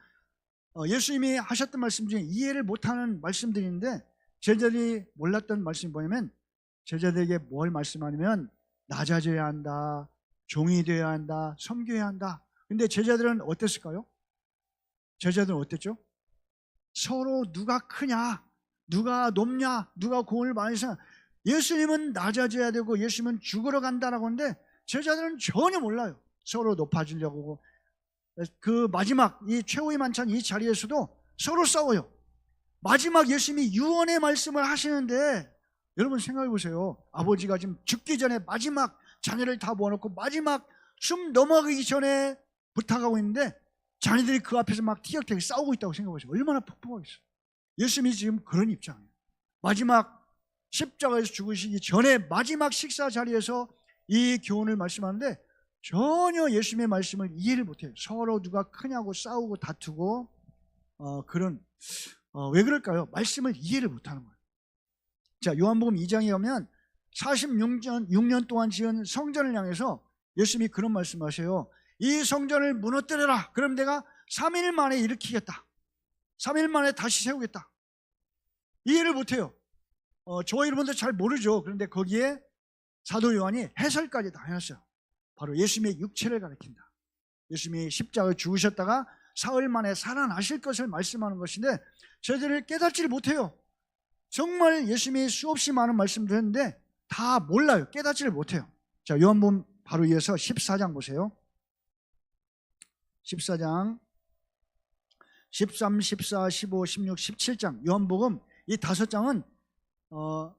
예수님이 하셨던 말씀 중에 이해를 못하는 말씀들인데 제자들이 몰랐던 말씀이 뭐냐면 제자들에게 뭘 말씀하냐면 낮아져야 한다, 종이 되어야 한다, 섬겨야 한다. 근데 제자들은 어땠을까요? 제자들은 어땠죠? 서로 누가 크냐, 누가 높냐, 누가 공을 많이 사. 예수님은 낮아져야 되고 예수님은 죽으러 간다라고 하는데 제자들은 전혀 몰라요. 서로 높아지려고. 그 마지막 이 최후의 만찬 이 자리에서도 서로 싸워요. 마지막 예수님이 유언의 말씀을 하시는데 여러분 생각해 보세요. 아버지가 지금 죽기 전에 마지막 자녀를 다 모아놓고 마지막 숨 넘어가기 전에 부탁하고 있는데 자녀들이 그 앞에서 막 티격태격 싸우고 있다고 생각해 보세요. 얼마나 폭풍하겠어요. 예수님이 지금 그런 입장이에요. 마지막 십자가에서 죽으시기 전에 마지막 식사 자리에서 이 교훈을 말씀하는데 전혀 예수님의 말씀을 이해를 못해요. 서로 누가 크냐고 싸우고 다투고 왜 그럴까요? 말씀을 이해를 못하는 거예요. 자, 요한복음 2장에 가면 46년 동안 지은 성전을 향해서 예수님이 그런 말씀하세요. 이 성전을 무너뜨려라. 그럼 내가 3일 만에 일으키겠다. 3일 만에 다시 세우겠다. 이해를 못해요. 저와 여러분도 잘 모르죠. 그런데 거기에 사도 요한이 해설까지 다 해놨어요. 바로 예수님의 육체를 가리킨다. 예수님이 십자가에 죽으셨다가 사흘 만에 살아나실 것을 말씀하는 것인데 저희들을 깨닫지를 못해요. 정말 예수님이 수없이 많은 말씀도 했는데 다 몰라요. 깨닫지를 못해요. 자, 요한복음 바로 이어서 14장 보세요. 14장 13, 14, 15, 16, 17장 요한복음 이 5장은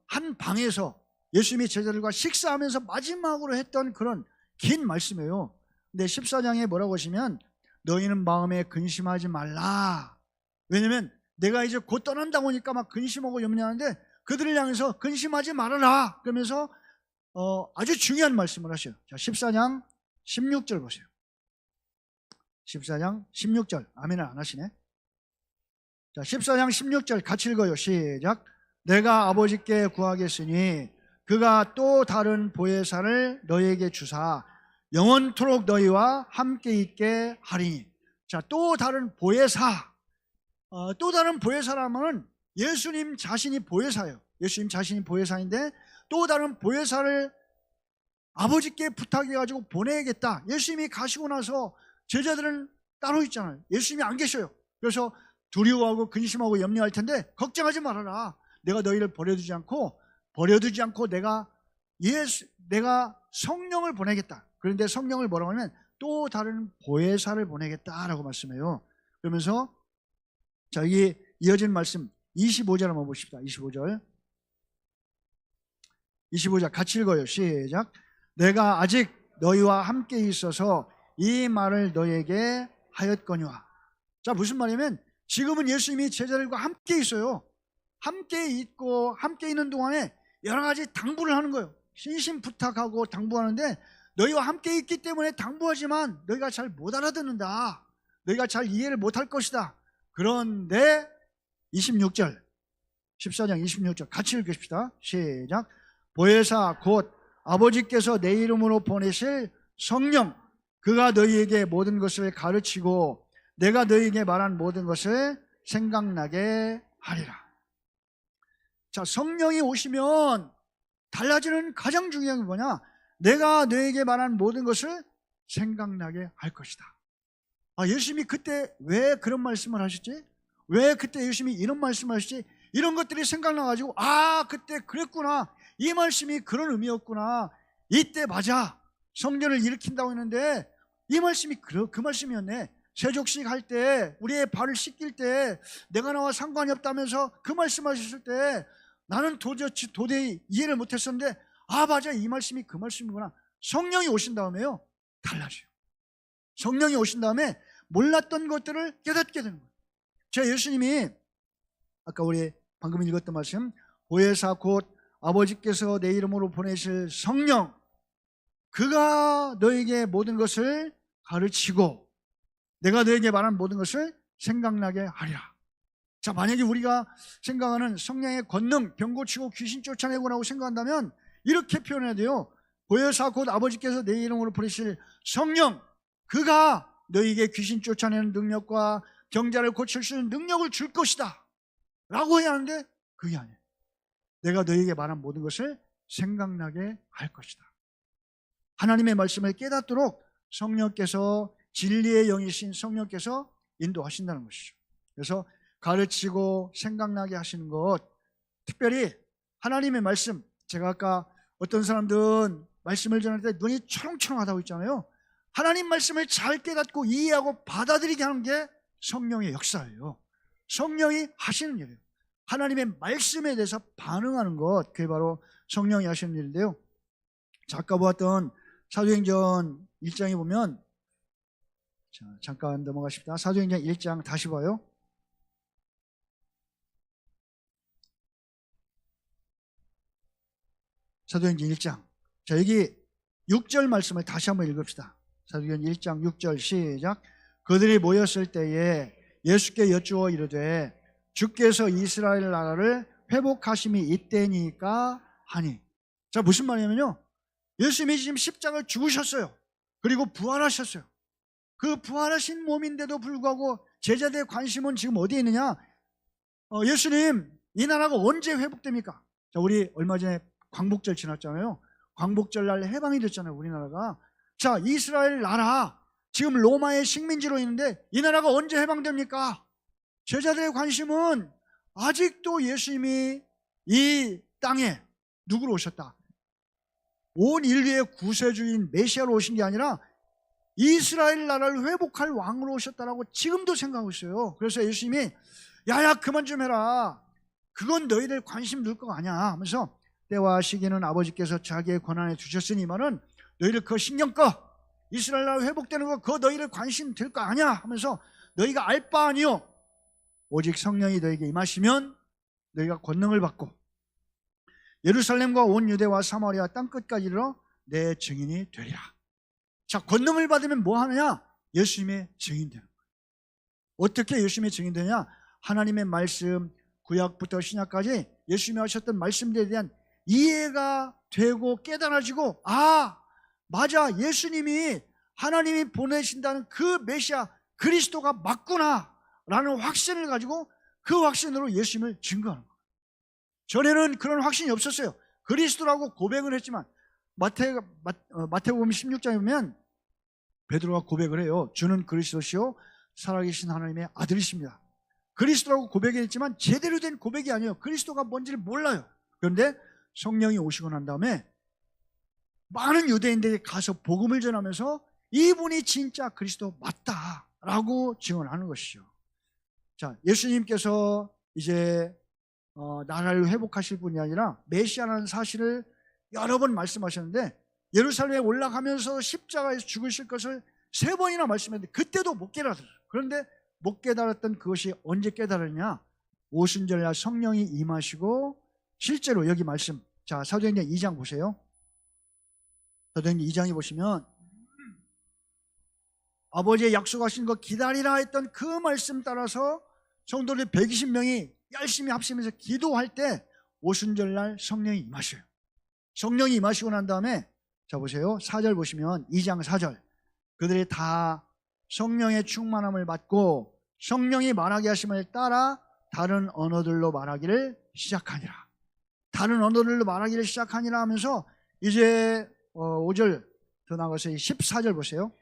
한 방에서 예수님이 제자들과 식사하면서 마지막으로 했던 그런 긴 말씀이에요. 근데 14장에 뭐라고 하시면 너희는 마음에 근심하지 말라. 왜냐면 내가 이제 곧 떠난다고 하니까 막 근심하고 염려하는데 그들을 향해서 근심하지 말아라. 그러면서 아주 중요한 말씀을 하셔요. 자, 14장 16절 보세요. 14장 16절. 아멘을 안 하시네. 자, 14장 16절 같이 읽어요. 시작. 내가 아버지께 구하겠으니 그가 또 다른 보혜사를 너희에게 주사 영원토록 너희와 함께 있게 하리니. 자, 또 다른 보혜사. 또 다른 보혜사라면 예수님 자신이 보혜사예요. 예수님 자신이 보혜사인데 또 다른 보혜사를 아버지께 부탁해가지고 보내야겠다. 예수님이 가시고 나서 제자들은 따로 있잖아요. 예수님이 안 계셔요. 그래서 두려워하고 근심하고 염려할 텐데 걱정하지 말아라. 내가 너희를 버려두지 않고 내가 성령을 보내겠다. 그런데 성령을 뭐라고 하면 또 다른 보혜사를 보내겠다라고 말씀해요. 그러면서 자, 이게 이어진 말씀 25절 한번 보십시다. 25절 같이 읽어요. 시작. 내가 아직 너희와 함께 있어서 이 말을 너희에게 하였거니와. 자, 무슨 말이냐면 지금은 예수님이 제자들과 함께 있어요. 함께 있고 함께 있는 동안에 여러 가지 당부를 하는 거예요. 신심 부탁하고 당부하는데 너희와 함께 있기 때문에 당부하지만 너희가 잘 못 알아듣는다. 너희가 잘 이해를 못할 것이다. 그런데 26절 14장 26절 같이 읽읍시다. 시작. 보혜사 곧 아버지께서 내 이름으로 보내실 성령 그가 너희에게 모든 것을 가르치고 내가 너희에게 말한 모든 것을 생각나게 하리라. 자, 성령이 오시면 달라지는 가장 중요한 게 뭐냐? 내가 너에게 말한 모든 것을 생각나게 할 것이다. 예수님이 그때 왜 그런 말씀을 하셨지? 왜 그때 예수님이 이런 말씀을 하셨지? 이런 것들이 생각나가지고 그때 그랬구나. 이 말씀이 그런 의미였구나. 이때 맞아. 성전을 일으킨다고 했는데 이 말씀이 그 말씀이었네. 세족식 할 때 우리의 발을 씻길 때 내가 나와 상관이 없다면서 그 말씀하셨을 때 나는 도저히 이해를 못했었는데 맞아, 이 말씀이 그 말씀이구나. 성령이 오신 다음에요 달라져요. 성령이 오신 다음에 몰랐던 것들을 깨닫게 되는 거예요. 제가 예수님이 아까 우리 방금 읽었던 말씀, 보혜사 곧 아버지께서 내 이름으로 보내실 성령, 그가 너에게 모든 것을 가르치고 내가 너에게 말한 모든 것을 생각나게 하리라. 자, 만약에 우리가 생각하는 성령의 권능, 병 고치고 귀신 쫓아내고라고 생각한다면 이렇게 표현해야 돼요. 보혜사 곧 아버지께서 내 이름으로 부르실 성령, 그가 너에게 귀신 쫓아내는 능력과 병자를 고칠 수 있는 능력을 줄 것이다 라고 해야 하는데 그게 아니에요. 내가 너에게 말한 모든 것을 생각나게 할 것이다. 하나님의 말씀을 깨닫도록 성령께서, 진리의 영이신 성령께서 인도하신다는 것이죠. 그래서 가르치고 생각나게 하시는 것, 특별히 하나님의 말씀, 제가 아까 어떤 사람들은 말씀을 전할 때 눈이 초롱초롱하다고 했잖아요. 하나님 말씀을 잘 깨닫고 이해하고 받아들이게 하는 게 성령의 역사예요. 성령이 하시는 일이에요. 하나님의 말씀에 대해서 반응하는 것, 그게 바로 성령이 하시는 일인데요. 자, 아까 보았던 사도행전 1장에 보면, 자, 잠깐 넘어가십니다. 사도행전 1장 다시 봐요. 사도행전 1장. 자, 여기 6절 말씀을 다시 한번 읽읍시다. 사도행전 1장 6절 시작. 그들이 모였을 때에 예수께 여쭈어 이르되 주께서 이스라엘 나라를 회복하심이 이때니까 하니. 자, 무슨 말이냐면요, 예수님이 지금 십자가를 죽으셨어요. 그리고 부활하셨어요. 그 부활하신 몸인데도 불구하고 제자들의 관심은 지금 어디에 있느냐? 예수님, 이 나라가 언제 회복됩니까? 자, 우리 얼마 전에 광복절 지났잖아요. 광복절 날 해방이 됐잖아요, 우리나라가. 자, 이스라엘 나라 지금 로마의 식민지로 있는데 이 나라가 언제 해방됩니까? 제자들의 관심은 아직도 예수님이 이 땅에 누구로 오셨다? 온 인류의 구세주인 메시아로 오신 게 아니라 이스라엘 나라를 회복할 왕으로 오셨다라고 지금도 생각하고 있어요. 그래서 예수님이 야야 그만 좀 해라. 그건 너희들 관심 둘 거 아니야 하면서 때와 시기는 아버지께서 자기의 권한에 두셨으니만은 너희들 그거 신경 꺼. 이스라엘 나라 회복되는 거 그거 너희들 관심 들 거 아니야 하면서 너희가 알 바 아니요. 오직 성령이 너희에게 임하시면 너희가 권능을 받고 예루살렘과 온 유대와 사마리아 땅끝까지 이르러 내 증인이 되리라. 자, 권능을 받으면 뭐 하느냐? 예수님의 증인 되는 거예요. 어떻게 예수님의 증인 되냐? 하나님의 말씀, 구약부터 신약까지 예수님이 하셨던 말씀들에 대한 이해가 되고 깨달아지고, 맞아, 예수님이 하나님이 보내신다는 그 메시아 그리스도가 맞구나 라는 확신을 가지고 그 확신으로 예수님을 증거하는 거예요. 전에는 그런 확신이 없었어요. 그리스도라고 고백을 했지만 마태복음 16장에 보면 베드로가 고백을 해요. 주는 그리스도시요 살아계신 하나님의 아들이십니다. 그리스도라고 고백했지만 제대로 된 고백이 아니에요. 그리스도가 뭔지를 몰라요. 그런데 성령이 오시고 난 다음에 많은 유대인들에게 가서 복음을 전하면서 이분이 진짜 그리스도 맞다라고 증언하는 것이죠. 자, 예수님께서 이제 나라를 회복하실 분이 아니라 메시아라는 사실을 여러 번 말씀하셨는데 예루살렘에 올라가면서 십자가에서 죽으실 것을 3번이나 말씀했는데 그때도 못 깨달았어요. 그런데 못 깨달았던 그것이 언제 깨달았냐? 오순절날 성령이 임하시고 실제로 여기 말씀, 자, 사도행전 2장 보세요. 사도행전 2장에 보시면 아버지의 약속하신 것 기다리라 했던 그 말씀 따라서 성도들 120명이 열심히 합심해서 기도할 때 오순절날 성령이 임하셔요. 성령이 임하시고 난 다음에 자 보세요. 4절 보시면 2장 4절 그들이 다 성령의 충만함을 받고 성령이 말하게 하심을 따라 다른 언어들로 말하기를 시작하니라. 다른 언어들로 말하기를 시작하니라 하면서 이제 5절 더 나가서 14절 보세요.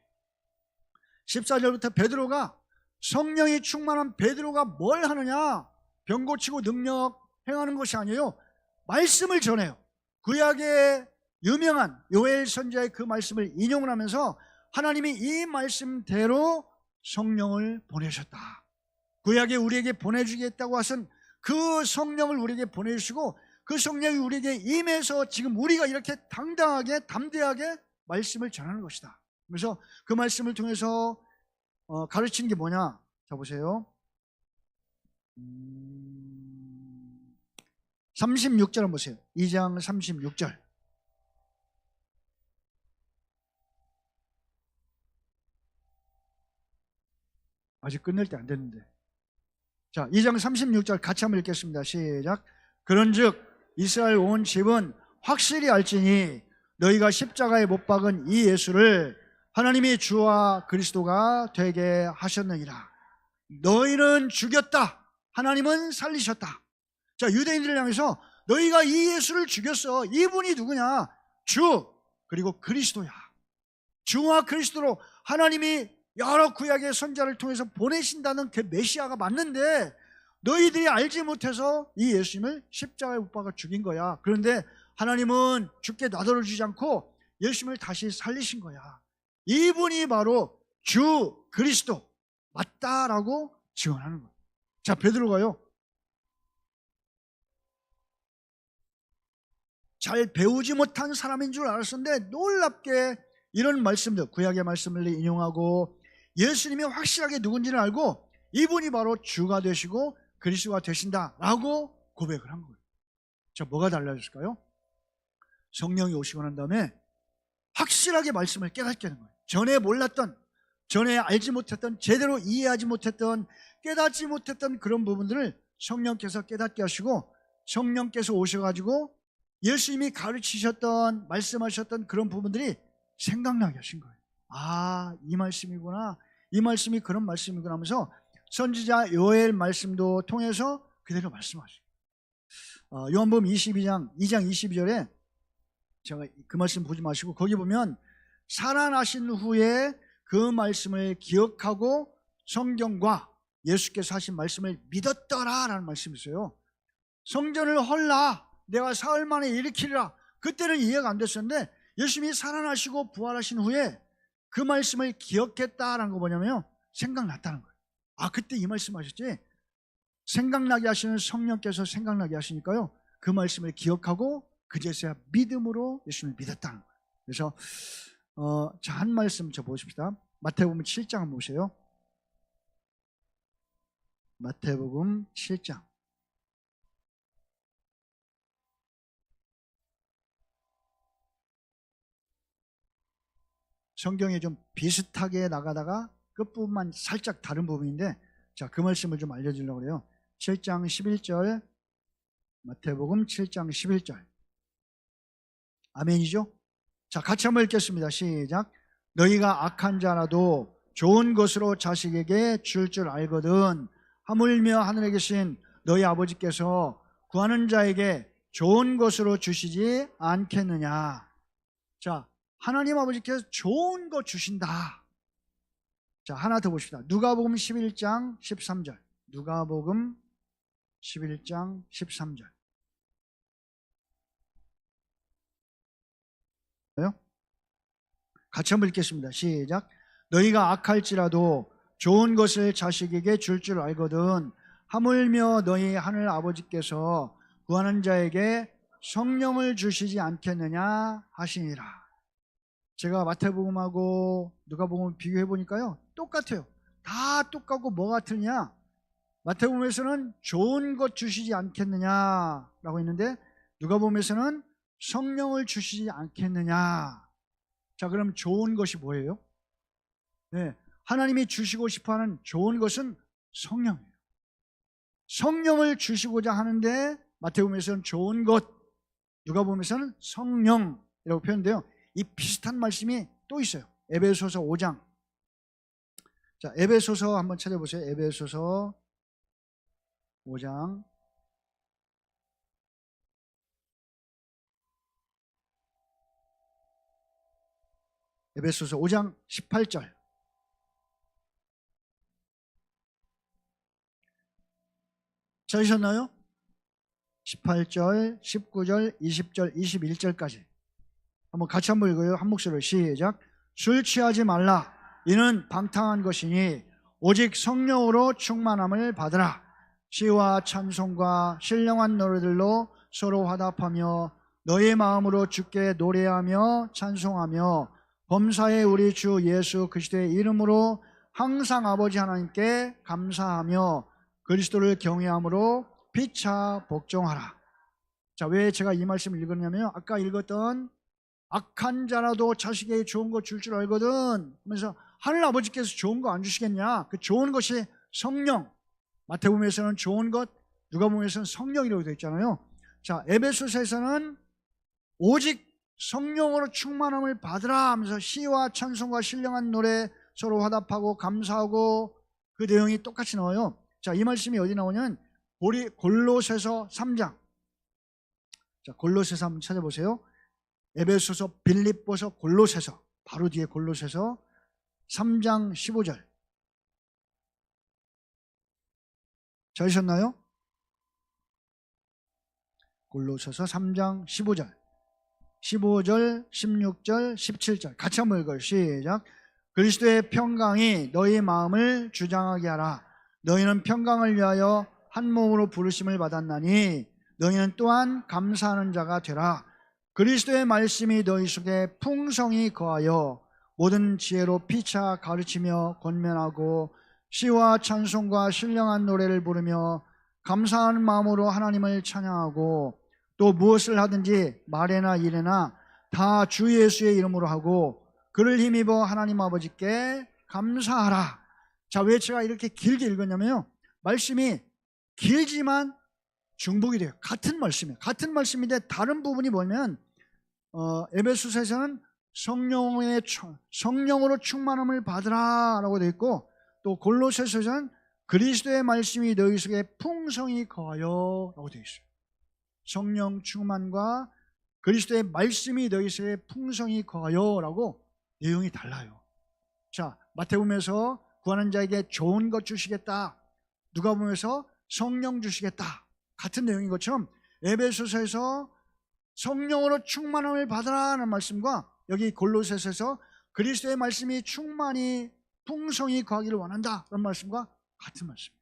14절부터 베드로가, 성령이 충만한 베드로가 뭘 하느냐? 병 고치고 능력 행하는 것이 아니에요. 말씀을 전해요. 구약의 유명한 요엘 선지자의 그 말씀을 인용을 하면서 하나님이 이 말씀대로 성령을 보내셨다. 구약에 우리에게 보내주겠다고 하신 그 성령을 우리에게 보내주시고, 그 성령이 우리에게 임해서 지금 우리가 이렇게 당당하게 담대하게 말씀을 전하는 것이다. 그래서 그 말씀을 통해서 가르치는 게 뭐냐? 자 보세요. 36절 한번 보세요. 2장 36절. 아직 끝낼 때 안 됐는데. 자, 2장 36절 같이 한번 읽겠습니다. 시작. 그런즉 이스라엘 온 집은 확실히 알지니 너희가 십자가에 못 박은 이 예수를 하나님이 주와 그리스도가 되게 하셨느니라. 너희는 죽였다, 하나님은 살리셨다. 자, 유대인들을 향해서 너희가 이 예수를 죽였어. 이분이 누구냐? 주 그리고 그리스도야. 주와 그리스도로 하나님이 여러 구약의 선지자를 통해서 보내신다는 그 메시아가 맞는데, 너희들이 알지 못해서 이 예수님을 십자가에 못 박아 죽인 거야. 그런데 하나님은 죽게 놔둬 주지 않고 예수님을 다시 살리신 거야. 이분이 바로 주 그리스도 맞다라고 증언하는 거예요. 자, 베드로가요, 잘 배우지 못한 사람인 줄 알았었는데 놀랍게 이런 말씀들, 구약의 말씀을 인용하고 예수님이 확실하게 누군지를 알고 이분이 바로 주가 되시고 그리스도가 되신다라고 고백을 한 거예요. 자, 뭐가 달라졌을까요? 성령이 오시고 난 다음에 확실하게 말씀을 깨닫게 하는 거예요. 전에 몰랐던, 전에 알지 못했던, 제대로 이해하지 못했던, 깨닫지 못했던 그런 부분들을 성령께서 깨닫게 하시고, 성령께서 오셔가지고 예수님이 가르치셨던, 말씀하셨던 그런 부분들이 생각나게 하신 거예요. 아, 이 말씀이구나, 이 말씀이 그런 말씀이구나 하면서 선지자 요엘 말씀도 통해서 그대로 말씀하시고, 요한복음 2장 22절에 제가 그 말씀 보지 마시고 거기 보면 살아나신 후에 그 말씀을 기억하고 성경과 예수께서 하신 말씀을 믿었더라라는 말씀이 있어요. 성전을 헐라, 내가 사흘 만에 일으키리라. 그때는 이해가 안 됐었는데 예수님이 살아나시고 부활하신 후에 그 말씀을 기억했다라는 거 뭐냐면요, 생각났다는 거예요. 아, 그때 이 말씀 하셨지? 생각나게 하시는 성령께서 생각나게 하시니까요, 그 말씀을 기억하고 그제서야 믿음으로 예수님을 믿었다는 거예요. 그래서 자, 한 말씀 저 보십시다. 마태복음 7장 한번 보세요. 마태복음 7장. 성경에 좀 비슷하게 나가다가 끝부분만 살짝 다른 부분인데, 자, 그 말씀을 좀 알려주려고 그래요. 7장 11절, 마태복음 7장 11절. 아멘이죠? 자, 같이 한번 읽겠습니다. 시작. 너희가 악한 자라도 좋은 것으로 자식에게 줄 줄 알거든 하물며 하늘에 계신 너희 아버지께서 구하는 자에게 좋은 것으로 주시지 않겠느냐. 자, 하나님 아버지께서 좋은 거 주신다. 자, 하나 더 봅시다. 누가복음 11장 13절. 누가복음 11장 13절. 같이 한번 읽겠습니다. 시작. 너희가 악할지라도 좋은 것을 자식에게 줄 줄 알거든 하물며 너희 하늘 아버지께서 구하는 자에게 성령을 주시지 않겠느냐 하시니라. 제가 마태복음하고 누가복음을 비교해 보니까요, 똑같아요. 다 똑같고 뭐 같으냐? 마태복음에서는 좋은 것 주시지 않겠느냐라고 했는데 누가복음에서는 성령을 주시지 않겠느냐. 자, 그럼 좋은 것이 뭐예요? 네, 하나님이 주시고 싶어하는 좋은 것은 성령이에요. 성령을 주시고자 하는데 마태복음에서는 좋은 것, 누가복음에서는 성령이라고 표현돼요. 이 비슷한 말씀이 또 있어요. 에베소서 5장. 자, 에베소서 한번 찾아보세요. 에베소서 5장. 에베소서 5장 18절. 찾으셨나요? 18절, 19절, 20절, 21절까지. 같이 한번 읽어요. 한 목소리로 시작. 술 취하지 말라. 이는 방탕한 것이니 오직 성령으로 충만함을 받으라. 시와 찬송과 신령한 노래들로 서로 화답하며 너희 마음으로 주께 노래하며 찬송하며 범사의 우리 주 예수 그리스도의 이름으로 항상 아버지 하나님께 감사하며 그리스도를 경외함으로 피차 복종하라. 자, 왜 제가 이 말씀을 읽었냐면 아까 읽었던 악한 자라도 자식에게 좋은 거 줄 줄 알거든 하면서 하늘 아버지께서 좋은 거 안 주시겠냐? 그 좋은 것이 성령. 마태복음에서는 좋은 것, 누가복음에서는 성령이라고 되어 있잖아요. 자, 에베소서에서는 오직 성령으로 충만함을 받으라 하면서 시와 찬송과 신령한 노래 서로 화답하고 감사하고 그 내용이 똑같이 나와요. 자, 이 말씀이 어디 나오냐면 우리 골로새서 3장. 자, 골로새서 한번 찾아보세요. 에베소서, 빌립보서, 골로새서, 바로 뒤에 골로새서 3장 15절. 찾으셨나요? 골로새서 3장 15절, 15절, 16절, 17절 같이 한번 읽어요. 시작. 그리스도의 평강이 너희 마음을 주장하게 하라. 너희는 평강을 위하여 한 몸으로 부르심을 받았나니 너희는 또한 감사하는 자가 되라. 그리스도의 말씀이 너희 속에 풍성히 거하여 모든 지혜로 피차 가르치며 권면하고 시와 찬송과 신령한 노래를 부르며 감사하는 마음으로 하나님을 찬양하고 또 무엇을 하든지 말에나 일에나 다 주 예수의 이름으로 하고 그를 힘입어 하나님 아버지께 감사하라. 자, 왜 제가 이렇게 길게 읽었냐면요, 말씀이 길지만 중복이 돼요. 같은 말씀이에요. 같은 말씀인데 다른 부분이 뭐냐면 에베소서에서는 성령으로 충만함을 받으라 라고 되어 있고, 또 골로새서에서는 그리스도의 말씀이 너희 속에 풍성히 거하여 라고 되어 있어요. 성령 충만과 그리스도의 말씀이 너희 속에 풍성히 거하여 라고 내용이 달라요. 자, 마태복음에서 구하는 자에게 좋은 것 주시겠다, 누가복음에서 성령 주시겠다, 같은 내용인 것처럼 에베소서에서 성령으로 충만함을 받으라는 말씀과 여기 골로새서에서 그리스도의 말씀이 충만히 풍성히 거하기를 원한다 그런 말씀과 같은 말씀이에요.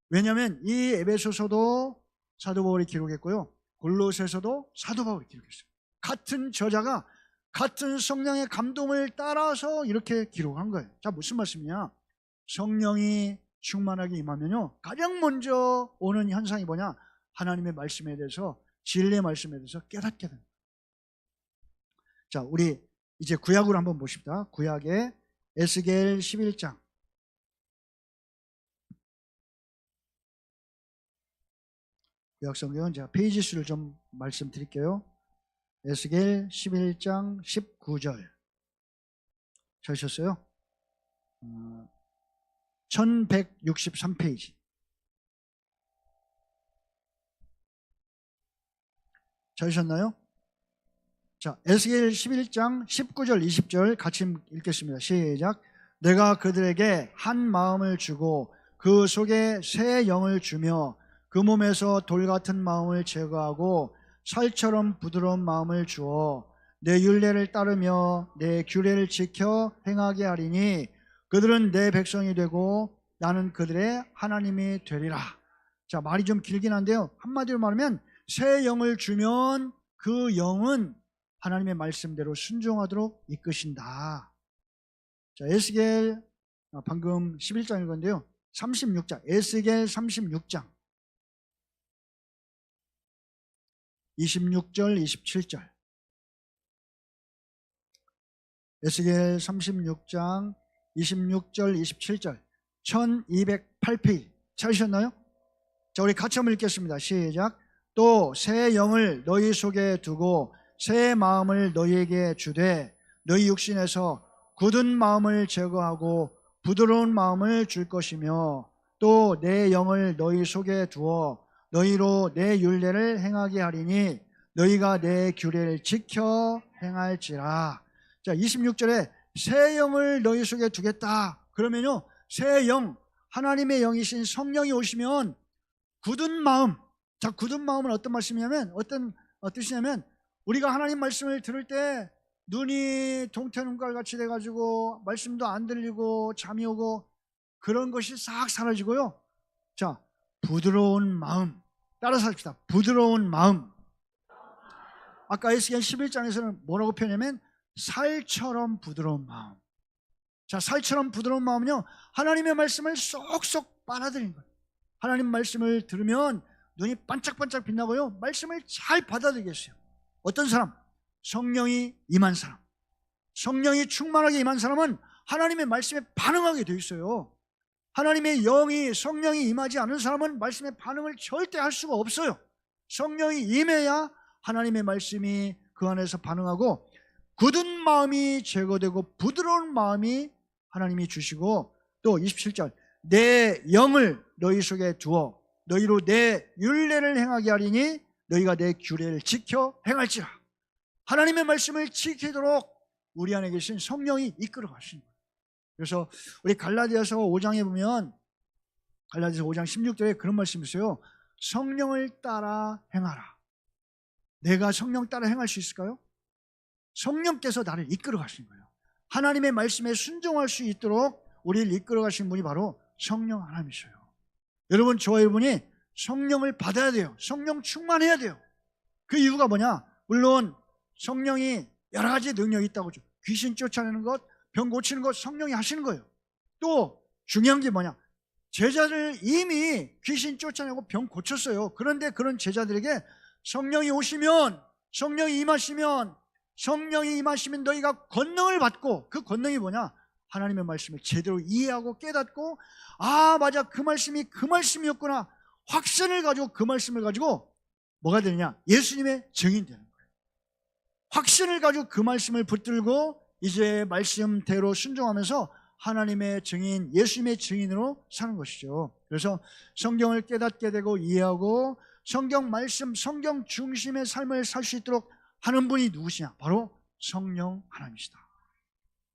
왜냐하면 이 에베소서도 사도 바울이 기록했고요, 골로새서도 사도 바울이 기록했어요. 같은 저자가 같은 성령의 감동을 따라서 이렇게 기록한 거예요. 자, 무슨 말씀이냐? 성령이 충만하게 임하면요, 가장 먼저 오는 현상이 뭐냐? 하나님의 말씀에 대해서, 진리의 말씀에 대해서 깨닫게 됩니다. 자, 우리 이제 구약으로 한번 보십시다. 구약의 에스겔 11장. 구약 성경은 제가 페이지 수를 좀 말씀드릴게요. 에스겔 11장 19절. 찾으셨어요? 1163페이지. 찾으셨나요? 자, 에스겔 11장 19절 20절 같이 읽겠습니다. 시작. 내가 그들에게 한 마음을 주고 그 속에 새 영을 주며 그 몸에서 돌 같은 마음을 제거하고 살처럼 부드러운 마음을 주어 내 율례를 따르며 내 규례를 지켜 행하게 하리니 그들은 내 백성이 되고 나는 그들의 하나님이 되리라. 자, 말이 좀 길긴 한데요, 한마디로 말하면 새 영을 주면 그 영은 하나님의 말씀대로 순종하도록 이끄신다. 자, 에스겔 방금 11장 읽었는데요, 36장, 에스겔 36장 26절 27절. 에스겔 36장 26절 27절 1208페이지 찾으셨나요? 자, 우리 같이 한번 읽겠습니다. 시작. 또 새 영을 너희 속에 두고 새 마음을 너희에게 주되 너희 육신에서 굳은 마음을 제거하고 부드러운 마음을 줄 것이며 또 내 영을 너희 속에 두어 너희로 내 율례를 행하게 하리니 너희가 내 규례를 지켜 행할지라. 자, 자, 26절에 새 영을 너희 속에 두겠다. 그러면요, 새 영, 하나님의 영이신 성령이 오시면 굳은 마음. 자, 굳은 마음은 어떤 말씀이냐면, 어떤 뜻이냐면, 우리가 하나님 말씀을 들을 때 눈이 동태눈깔 같이 돼가지고 말씀도 안 들리고 잠이 오고 그런 것이 싹 사라지고요. 자, 부드러운 마음. 따라서 합시다. 부드러운 마음. 아까 에스겔 11장에서는 뭐라고 표현하냐면 살처럼 부드러운 마음. 자, 살처럼 부드러운 마음은요, 하나님의 말씀을 쏙쏙 빨아들이는 거예요. 하나님 말씀을 들으면 눈이 반짝반짝 빛나고요, 말씀을 잘 받아들이겠어요. 어떤 사람? 성령이 임한 사람. 성령이 충만하게 임한 사람은 하나님의 말씀에 반응하게 돼 있어요. 하나님의 영이, 성령이 임하지 않은 사람은 말씀에 반응을 절대 할 수가 없어요. 성령이 임해야 하나님의 말씀이 그 안에서 반응하고, 굳은 마음이 제거되고 부드러운 마음이 하나님이 주시고, 또 27절, 내 영을 너희 속에 두어 너희로 내 율례를 행하게 하리니 너희가 내 규례를 지켜 행할지라. 하나님의 말씀을 지키도록 우리 안에 계신 성령이 이끌어 가시는 거예요. 그래서 우리 갈라디아서 5장에 보면, 갈라디아서 5장 16절에 그런 말씀이 있어요. 성령을 따라 행하라. 내가 성령 따라 행할 수 있을까요? 성령께서 나를 이끌어 가시는 거예요. 하나님의 말씀에 순종할 수 있도록 우리를 이끌어 가신 분이 바로 성령 하나님이셔요. 여러분, 저와 여러분이 성령을 받아야 돼요. 성령 충만해야 돼요. 그 이유가 뭐냐? 물론 성령이 여러 가지 능력이 있다고 하죠. 귀신 쫓아내는 것, 병 고치는 것 성령이 하시는 거예요. 또 중요한 게 뭐냐? 제자들 이미 귀신 쫓아내고 병 고쳤어요. 그런데 그런 제자들에게 성령이 오시면, 성령이 임하시면 너희가 권능을 받고, 그 권능이 뭐냐? 하나님의 말씀을 제대로 이해하고 깨닫고, 아, 맞아, 그 말씀이 그 말씀이었구나, 확신을 가지고 그 말씀을 가지고 뭐가 되느냐? 예수님의 증인 되는 거예요. 확신을 가지고 그 말씀을 붙들고 이제 말씀대로 순종하면서 하나님의 증인, 예수님의 증인으로 사는 것이죠. 그래서 성경을 깨닫게 되고 이해하고 성경 말씀, 성경 중심의 삶을 살 수 있도록 하는 분이 누구시냐? 바로 성령 하나님이시다.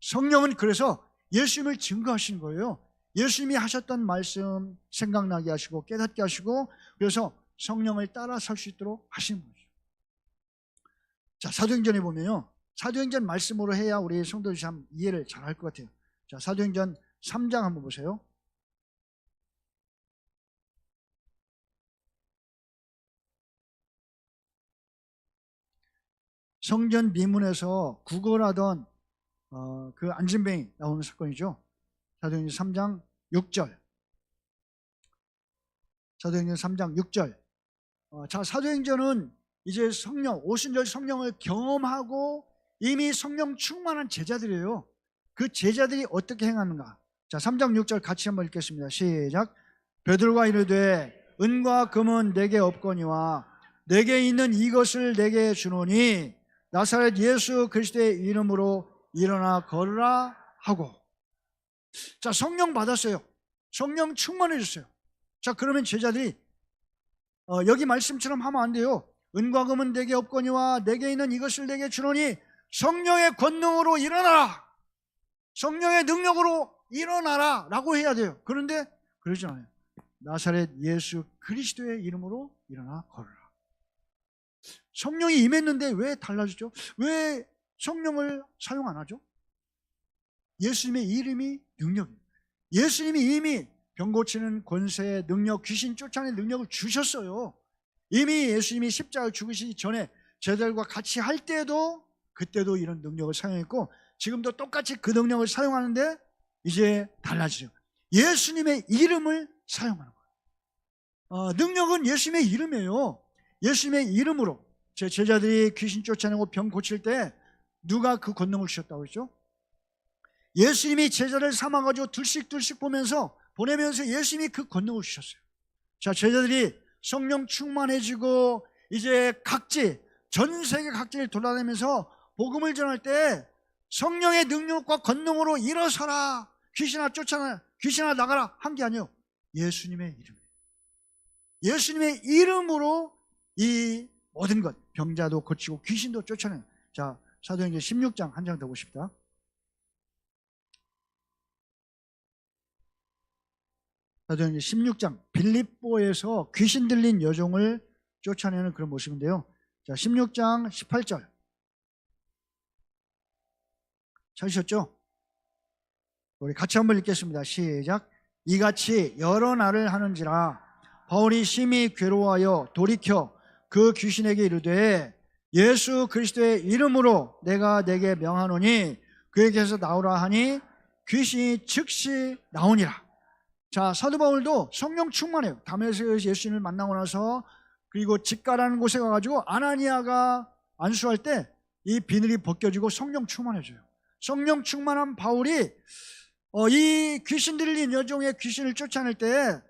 성령은 그래서 예수님을 증거하시는 거예요. 예수님이 하셨던 말씀 생각나게 하시고 깨닫게 하시고, 그래서 성령을 따라 살 수 있도록 하시는 분이죠. 자, 사도행전에 보면요, 사도행전 말씀으로 해야 우리 성도들이 참 이해를 잘 할 것 같아요. 자, 사도행전 3장 한번 보세요. 성전 미문에서 구걸하던 그 안진뱅이 나오는 사건이죠. 사도행전 3장 6절. 사도행전 3장 6절. 자, 사도행전은 이제 성령, 오순절 성령을 경험하고 이미 성령 충만한 제자들이에요. 그 제자들이 어떻게 행하는가? 자, 3장 6절 같이 한번 읽겠습니다. 시작. 베드로가 이르되 은과 금은 내게 없거니와 내게 있는 이것을 내게 주노니 나사렛 예수 그리스도의 이름으로 일어나 걸으라 하고. 자, 성령 받았어요. 성령 충만해졌어요. 자, 그러면 제자들이 여기 말씀처럼 하면 안 돼요. 은과 금은 내게 없거니와 내게 있는 이것을 내게 주노니 성령의 권능으로 일어나라, 성령의 능력으로 일어나라 라고 해야 돼요. 그런데 그러지 않아요. 나사렛 예수 그리스도의 이름으로 일어나 걸으라. 성령이 임했는데 왜 달라지죠? 왜 성령을 사용 안 하죠? 예수님의 이름이 능력이에요. 예수님이 이미 병 고치는 권세, 능력, 귀신 쫓아내는 능력을 주셨어요. 이미 예수님이 십자가 죽으시기 전에 제자들과 같이 할 때도, 그때도 이런 능력을 사용했고 지금도 똑같이 그 능력을 사용하는데 이제 달라지죠. 예수님의 이름을 사용하는 거예요. 능력은 예수님의 이름이에요. 예수님의 이름으로 제 제자들이 귀신 쫓아내고 병 고칠 때 누가 그 권능을 주셨다고 그랬죠? 예수님이 제자를 삼아가지고 둘씩 보내면서 예수님이 그 권능을 주셨어요. 자, 제자들이 성령 충만해지고 이제 각지, 전 세계 각지를 돌아다니면서 복음을 전할 때 성령의 능력과 권능으로 일어서라, 귀신아 나가라 한 게 아니에요. 예수님의 이름, 예수님의 이름으로 이 모든 것, 병자도 고치고 귀신도 쫓아내는. 자, 사도행전 16장 한 장 더 보십시다. 사도행전 16장 빌립보에서 귀신 들린 여종을 쫓아내는 그런 모습인데요. 자, 16장 18절 찾으셨죠? 우리 같이 한번 읽겠습니다. 시작. 이같이 여러 날을 하는지라 바울이 심히 괴로워하여 돌이켜 그 귀신에게 이르되 예수 그리스도의 이름으로 내가 내게 명하노니 그에게서 나오라 하니 귀신이 즉시 나오니라. 자, 사도 바울도 성령 충만해요. 다메섹에서 예수님을 만나고 나서 그리고 직가라는 곳에 가가지고 아나니아가 안수할 때 이 비늘이 벗겨지고 성령 충만해져요. 성령 충만한 바울이 이 귀신 들린 여종의 귀신을 쫓아낼 때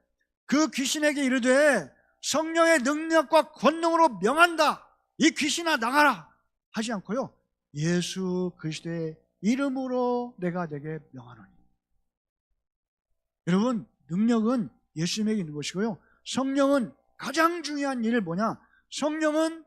그 귀신에게 이르되 성령의 능력과 권능으로 명한다. 이 귀신아 나가라 하지 않고요. 예수 그리스도의 이름으로 내가 내게 명하노니. 여러분, 능력은 예수님에게 있는 것이고요. 성령은 가장 중요한 일을 뭐냐? 성령은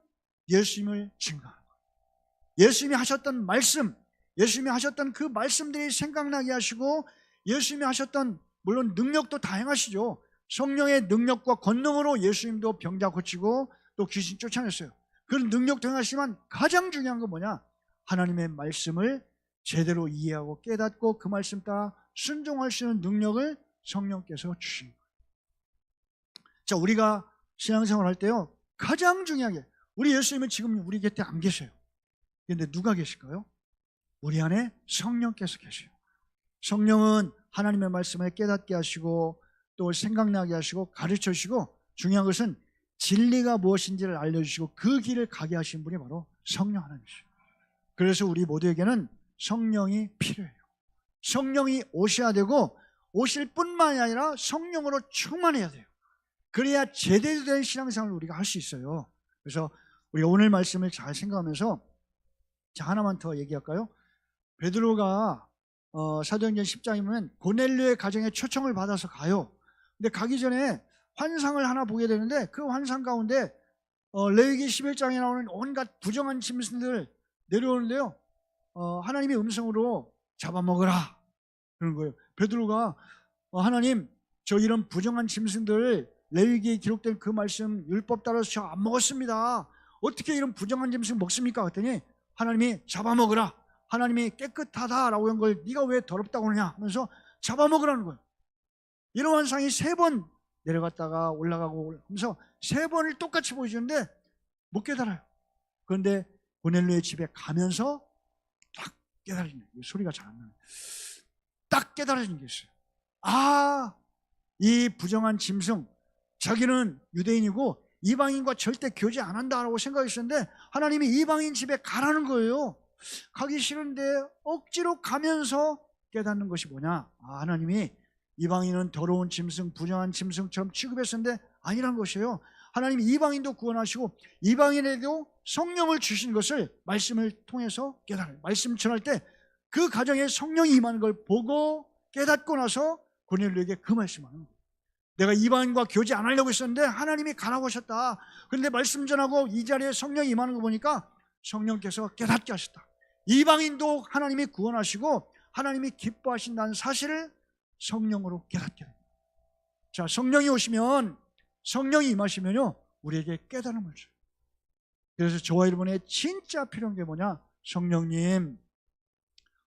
예수님을 증거하는 거예요. 예수님이 하셨던 말씀, 예수님이 하셨던 그 말씀들이 생각나게 하시고 예수님이 하셨던 물론 능력도 다양하시죠. 성령의 능력과 권능으로 예수님도 병자 고치고 또 귀신 쫓아냈어요. 그런 능력도 행하시지만 가장 중요한 건 뭐냐? 하나님의 말씀을 제대로 이해하고 깨닫고 그 말씀 따라 순종할 수 있는 능력을 성령께서 주신 거예요. 자, 우리가 신앙생활 할 때요, 가장 중요하게 우리 예수님은 지금 우리 곁에 안 계세요. 그런데 누가 계실까요? 우리 안에 성령께서 계세요. 성령은 하나님의 말씀을 깨닫게 하시고 또 생각나게 하시고 가르쳐 주시고 중요한 것은 진리가 무엇인지를 알려주시고 그 길을 가게 하신 분이 바로 성령 하나님이시죠. 그래서 우리 모두에게는 성령이 필요해요. 성령이 오셔야 되고 오실 뿐만이 아니라 성령으로 충만해야 돼요. 그래야 제대로 된 신앙생활을 우리가 할 수 있어요. 그래서 우리가 오늘 말씀을 잘 생각하면서 자, 하나만 더 얘기할까요? 베드로가 사도행전 10장이면 고넬료의 가정에 초청을 받아서 가요. 근데 가기 전에 환상을 하나 보게 되는데 그 환상 가운데 레위기 11장에 나오는 온갖 부정한 짐승들 내려오는데요. 하나님의 음성으로 잡아먹으라 그런 거예요. 베드로가 하나님, 저 이런 부정한 짐승들 레위기에 기록된 그 말씀 율법 따라서 저 안 먹었습니다. 어떻게 이런 부정한 짐승 먹습니까? 그랬더니 하나님이 잡아먹으라. 하나님이 깨끗하다라고 한 걸 네가 왜 더럽다고 하냐 하면서 잡아먹으라는 거예요. 이런 환상이 3번 내려갔다가 올라가고 하면서 3번을 똑같이 보여주는데 못 깨달아요. 그런데 고넬료의 집에 가면서 딱 깨달아지는 거예요. 소리가 잘 안 나요. 딱 깨달아진 게 있어요. 아, 이 부정한 짐승, 자기는 유대인이고 이방인과 절대 교제 안 한다라고 생각했었는데 하나님이 이방인 집에 가라는 거예요. 가기 싫은데 억지로 가면서 깨닫는 것이 뭐냐? 아, 하나님이 이방인은 더러운 짐승, 부정한 짐승처럼 취급했었는데 아니란 것이에요. 하나님이 이방인도 구원하시고 이방인에게도 성령을 주신 것을 말씀을 통해서 깨달아요. 말씀 전할 때 그 가정에 성령이 임하는 걸 보고 깨닫고 나서 고넬료에게 그 말씀하는 거예요. 내가 이방인과 교제 안 하려고 했었는데 하나님이 가라고 하셨다. 그런데 말씀 전하고 이 자리에 성령이 임하는 거 보니까 성령께서 깨닫게 하셨다. 이방인도 하나님이 구원하시고 하나님이 기뻐하신다는 사실을 성령으로 깨닫게 됩니다. 자, 성령이 오시면, 성령이 임하시면요 우리에게 깨달음을 줘요. 그래서 저와 여러분의 진짜 필요한 게 뭐냐? 성령님,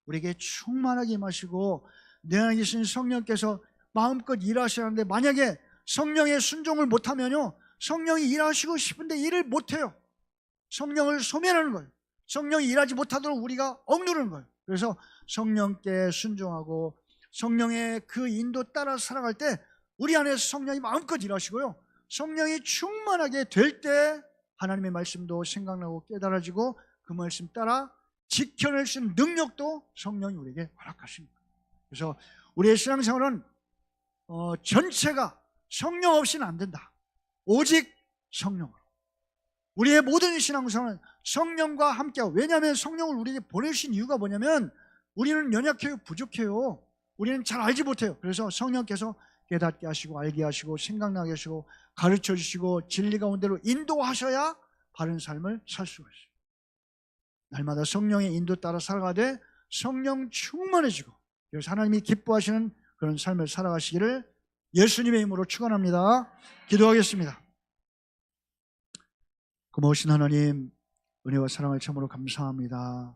우리에게 충만하게 임하시고 내 안에 계신 성령께서 마음껏 일하시는데 만약에 성령의 순종을 못하면요 성령이 일하시고 싶은데 일을 못해요. 성령을 소멸하는 거예요. 성령이 일하지 못하도록 우리가 억누르는 거예요. 그래서 성령께 순종하고 성령의 그 인도 따라 살아갈 때 우리 안에서 성령이 마음껏 일하시고요 성령이 충만하게 될 때 하나님의 말씀도 생각나고 깨달아지고 그 말씀 따라 지켜낼 수 있는 능력도 성령이 우리에게 허락하십니다. 그래서 우리의 신앙생활은 전체가 성령 없이는 안 된다. 오직 성령으로. 우리의 모든 신앙생활은 성령과 함께하고, 왜냐하면 성령을 우리에게 보내신 이유가 뭐냐면 우리는 연약해요, 부족해요. 우리는 잘 알지 못해요. 그래서 성령께서 깨닫게 하시고 알게 하시고 생각나게 하시고 가르쳐 주시고 진리 가운데로 인도하셔야 바른 삶을 살 수가 있어요. 날마다 성령의 인도 따라 살아가되 성령 충만해지고, 그래서 하나님이 기뻐하시는 그런 삶을 살아가시기를 예수님의 이름으로 축원합니다. 기도하겠습니다. 고마우신 하나님, 은혜와 사랑을 참으로 감사합니다.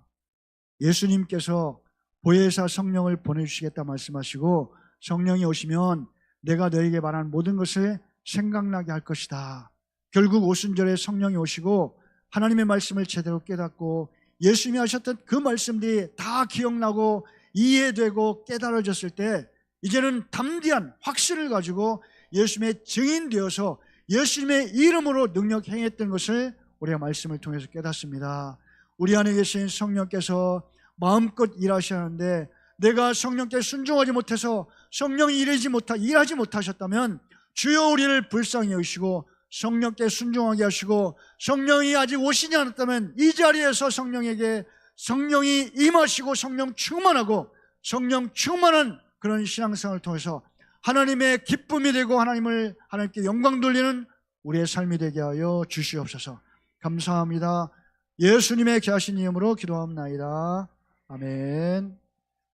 예수님께서 보혜사 성령을 보내주시겠다 말씀하시고, 성령이 오시면 내가 너에게 말한 모든 것을 생각나게 할 것이다. 결국 오순절에 성령이 오시고 하나님의 말씀을 제대로 깨닫고 예수님이 하셨던 그 말씀들이 다 기억나고 이해되고 깨달아졌을 때, 이제는 담대한 확신을 가지고 예수님의 증인 되어서 예수님의 이름으로 능력 행했던 것을 우리가 말씀을 통해서 깨닫습니다. 우리 안에 계신 성령께서 마음껏 일하시는데, 내가 성령께 순종하지 못해서 성령이 일하지 못하셨다면 주여 우리를 불쌍히 여기시고 성령께 순종하게 하시고, 성령이 아직 오시지 않았다면 이 자리에서 성령이 임하시고 성령 충만하고 성령 충만한 그런 신앙생활을 통해서 하나님의 기쁨이 되고 하나님께 영광 돌리는 우리의 삶이 되게 하여 주시옵소서. 감사합니다. 예수님의 귀하신 이름으로 기도합나이다. 아멘.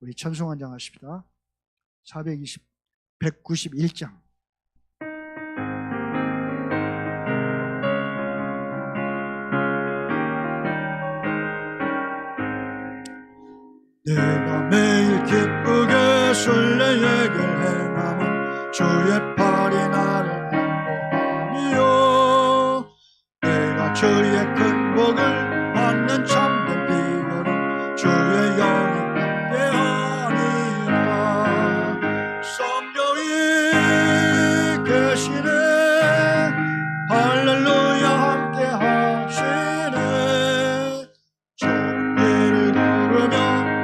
우리 찬송 한장 하십시다. 191장. 내가 매일 기쁘게 순례의 길 행함은 주의 팔이 나를 안보하니요. 내가 주의 큰 복을 받는 참된 비결은 주의 영이 함께하니라. 성령이 계시네. 할렐루야 함께하시네. 좋은 길을 걸으며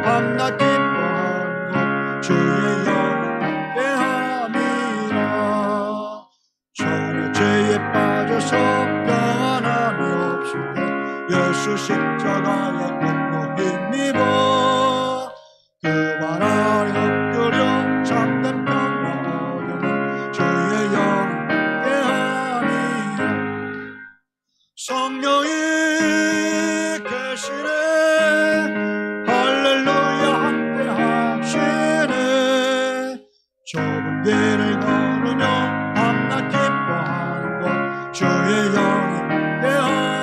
밤낮 기뻐하는 것 주의 영이 함께함이라. 전에 죄에 빠져서 평안함이 없을 때 예수 십자가에 걷고 힘입어 그 발 아래 엎드려 참된 평화 얻으면 주의 영이 함께하니라. 성령이 계시네. 할렐루야 함께하시네. 좁은 길을 걸으며 밤낮 기뻐하는 것 주의 영이 함께함이라.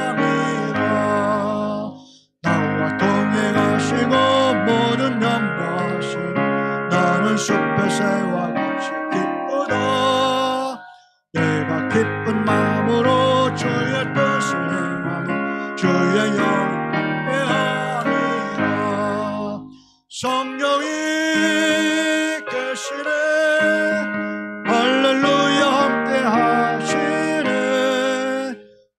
나와 동행하시고 모든 염려하시니 나는 숲의 새와 같이 기쁘다. 내가 기쁜 마음으로 주의 뜻을 행하며 주의 영이 함께하니라. 성령이 계시네. 할렐루야 함께하시네.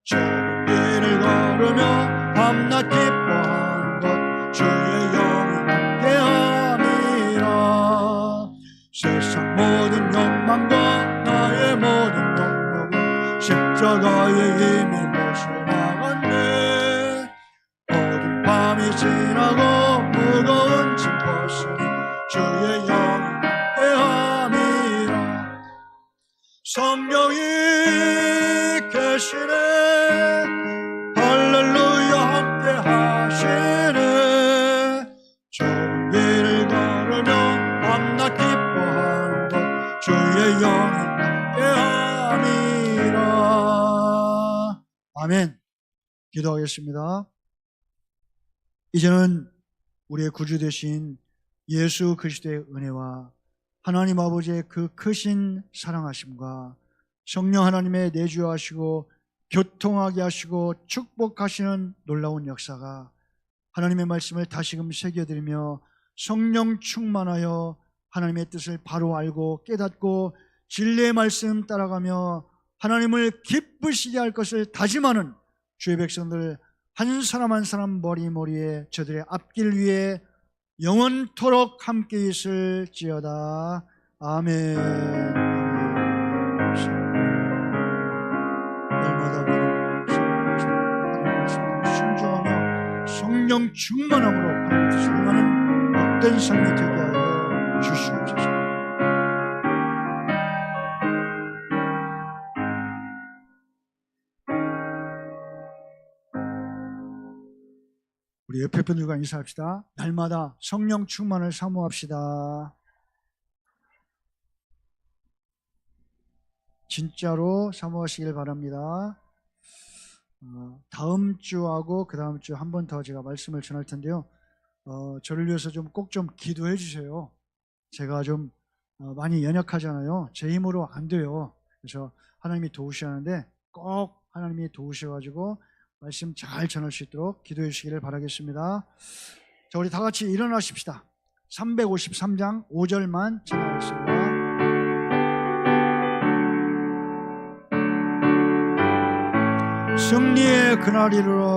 좁은 길을 걸으며 밤낮 기뻐하는 것 주의 영이 함께함이라. 세상 모든 욕망과 나의 모든 욕망은 십자가의 힘이 못을 막았네. 모든 밤이 지나고 무거운 짐 벗으니 주의 영이 함께함이라. 성령이 계시네. 할렐루야 함께하시네. 좋은 길을 걸으며 밤낮 기뻐하는 것 주의 영이 함께함이라. 아멘. 기도하겠습니다. 이제는 우리의 구주 되신 예수 그리스도의 은혜와 하나님 아버지의 그 크신 사랑하심과 성령 하나님의 내주하시고 교통하게 하시고 축복하시는 놀라운 역사가 하나님의 말씀을 다시금 새겨드리며 성령 충만하여 하나님의 뜻을 바로 알고 깨닫고 진리의 말씀 따라가며 하나님을 기쁘시게 할 것을 다짐하는 주의 백성들 한 사람 한 사람 머리머리에 저들의 앞길 위에 영원토록 함께 있을지어다. 아멘. 날마다 순종하며 성령 충만함으로 하나님의 뜻을 행하는 복된 삶이 되게 하여 주시옵소서. 우리 옆에 분들과 인사합시다. 날마다 성령 충만을 사모합시다. 진짜로 사모하시길 바랍니다. 다음 주하고 그 다음 주 한 번 더 제가 말씀을 전할 텐데요. 저를 위해서 좀 꼭 좀 기도해 주세요. 제가 좀 많이 연약하잖아요. 제 힘으로 안 돼요. 그래서 하나님이 도우셔야 하는데 꼭 하나님이 도우셔가지고 말씀 잘 전할 수 있도록 기도해 주시기를 바라겠습니다. 자, 우리 다 같이 일어나십시다. 353장 5절만 전하겠습니다. 승리의 그날이르러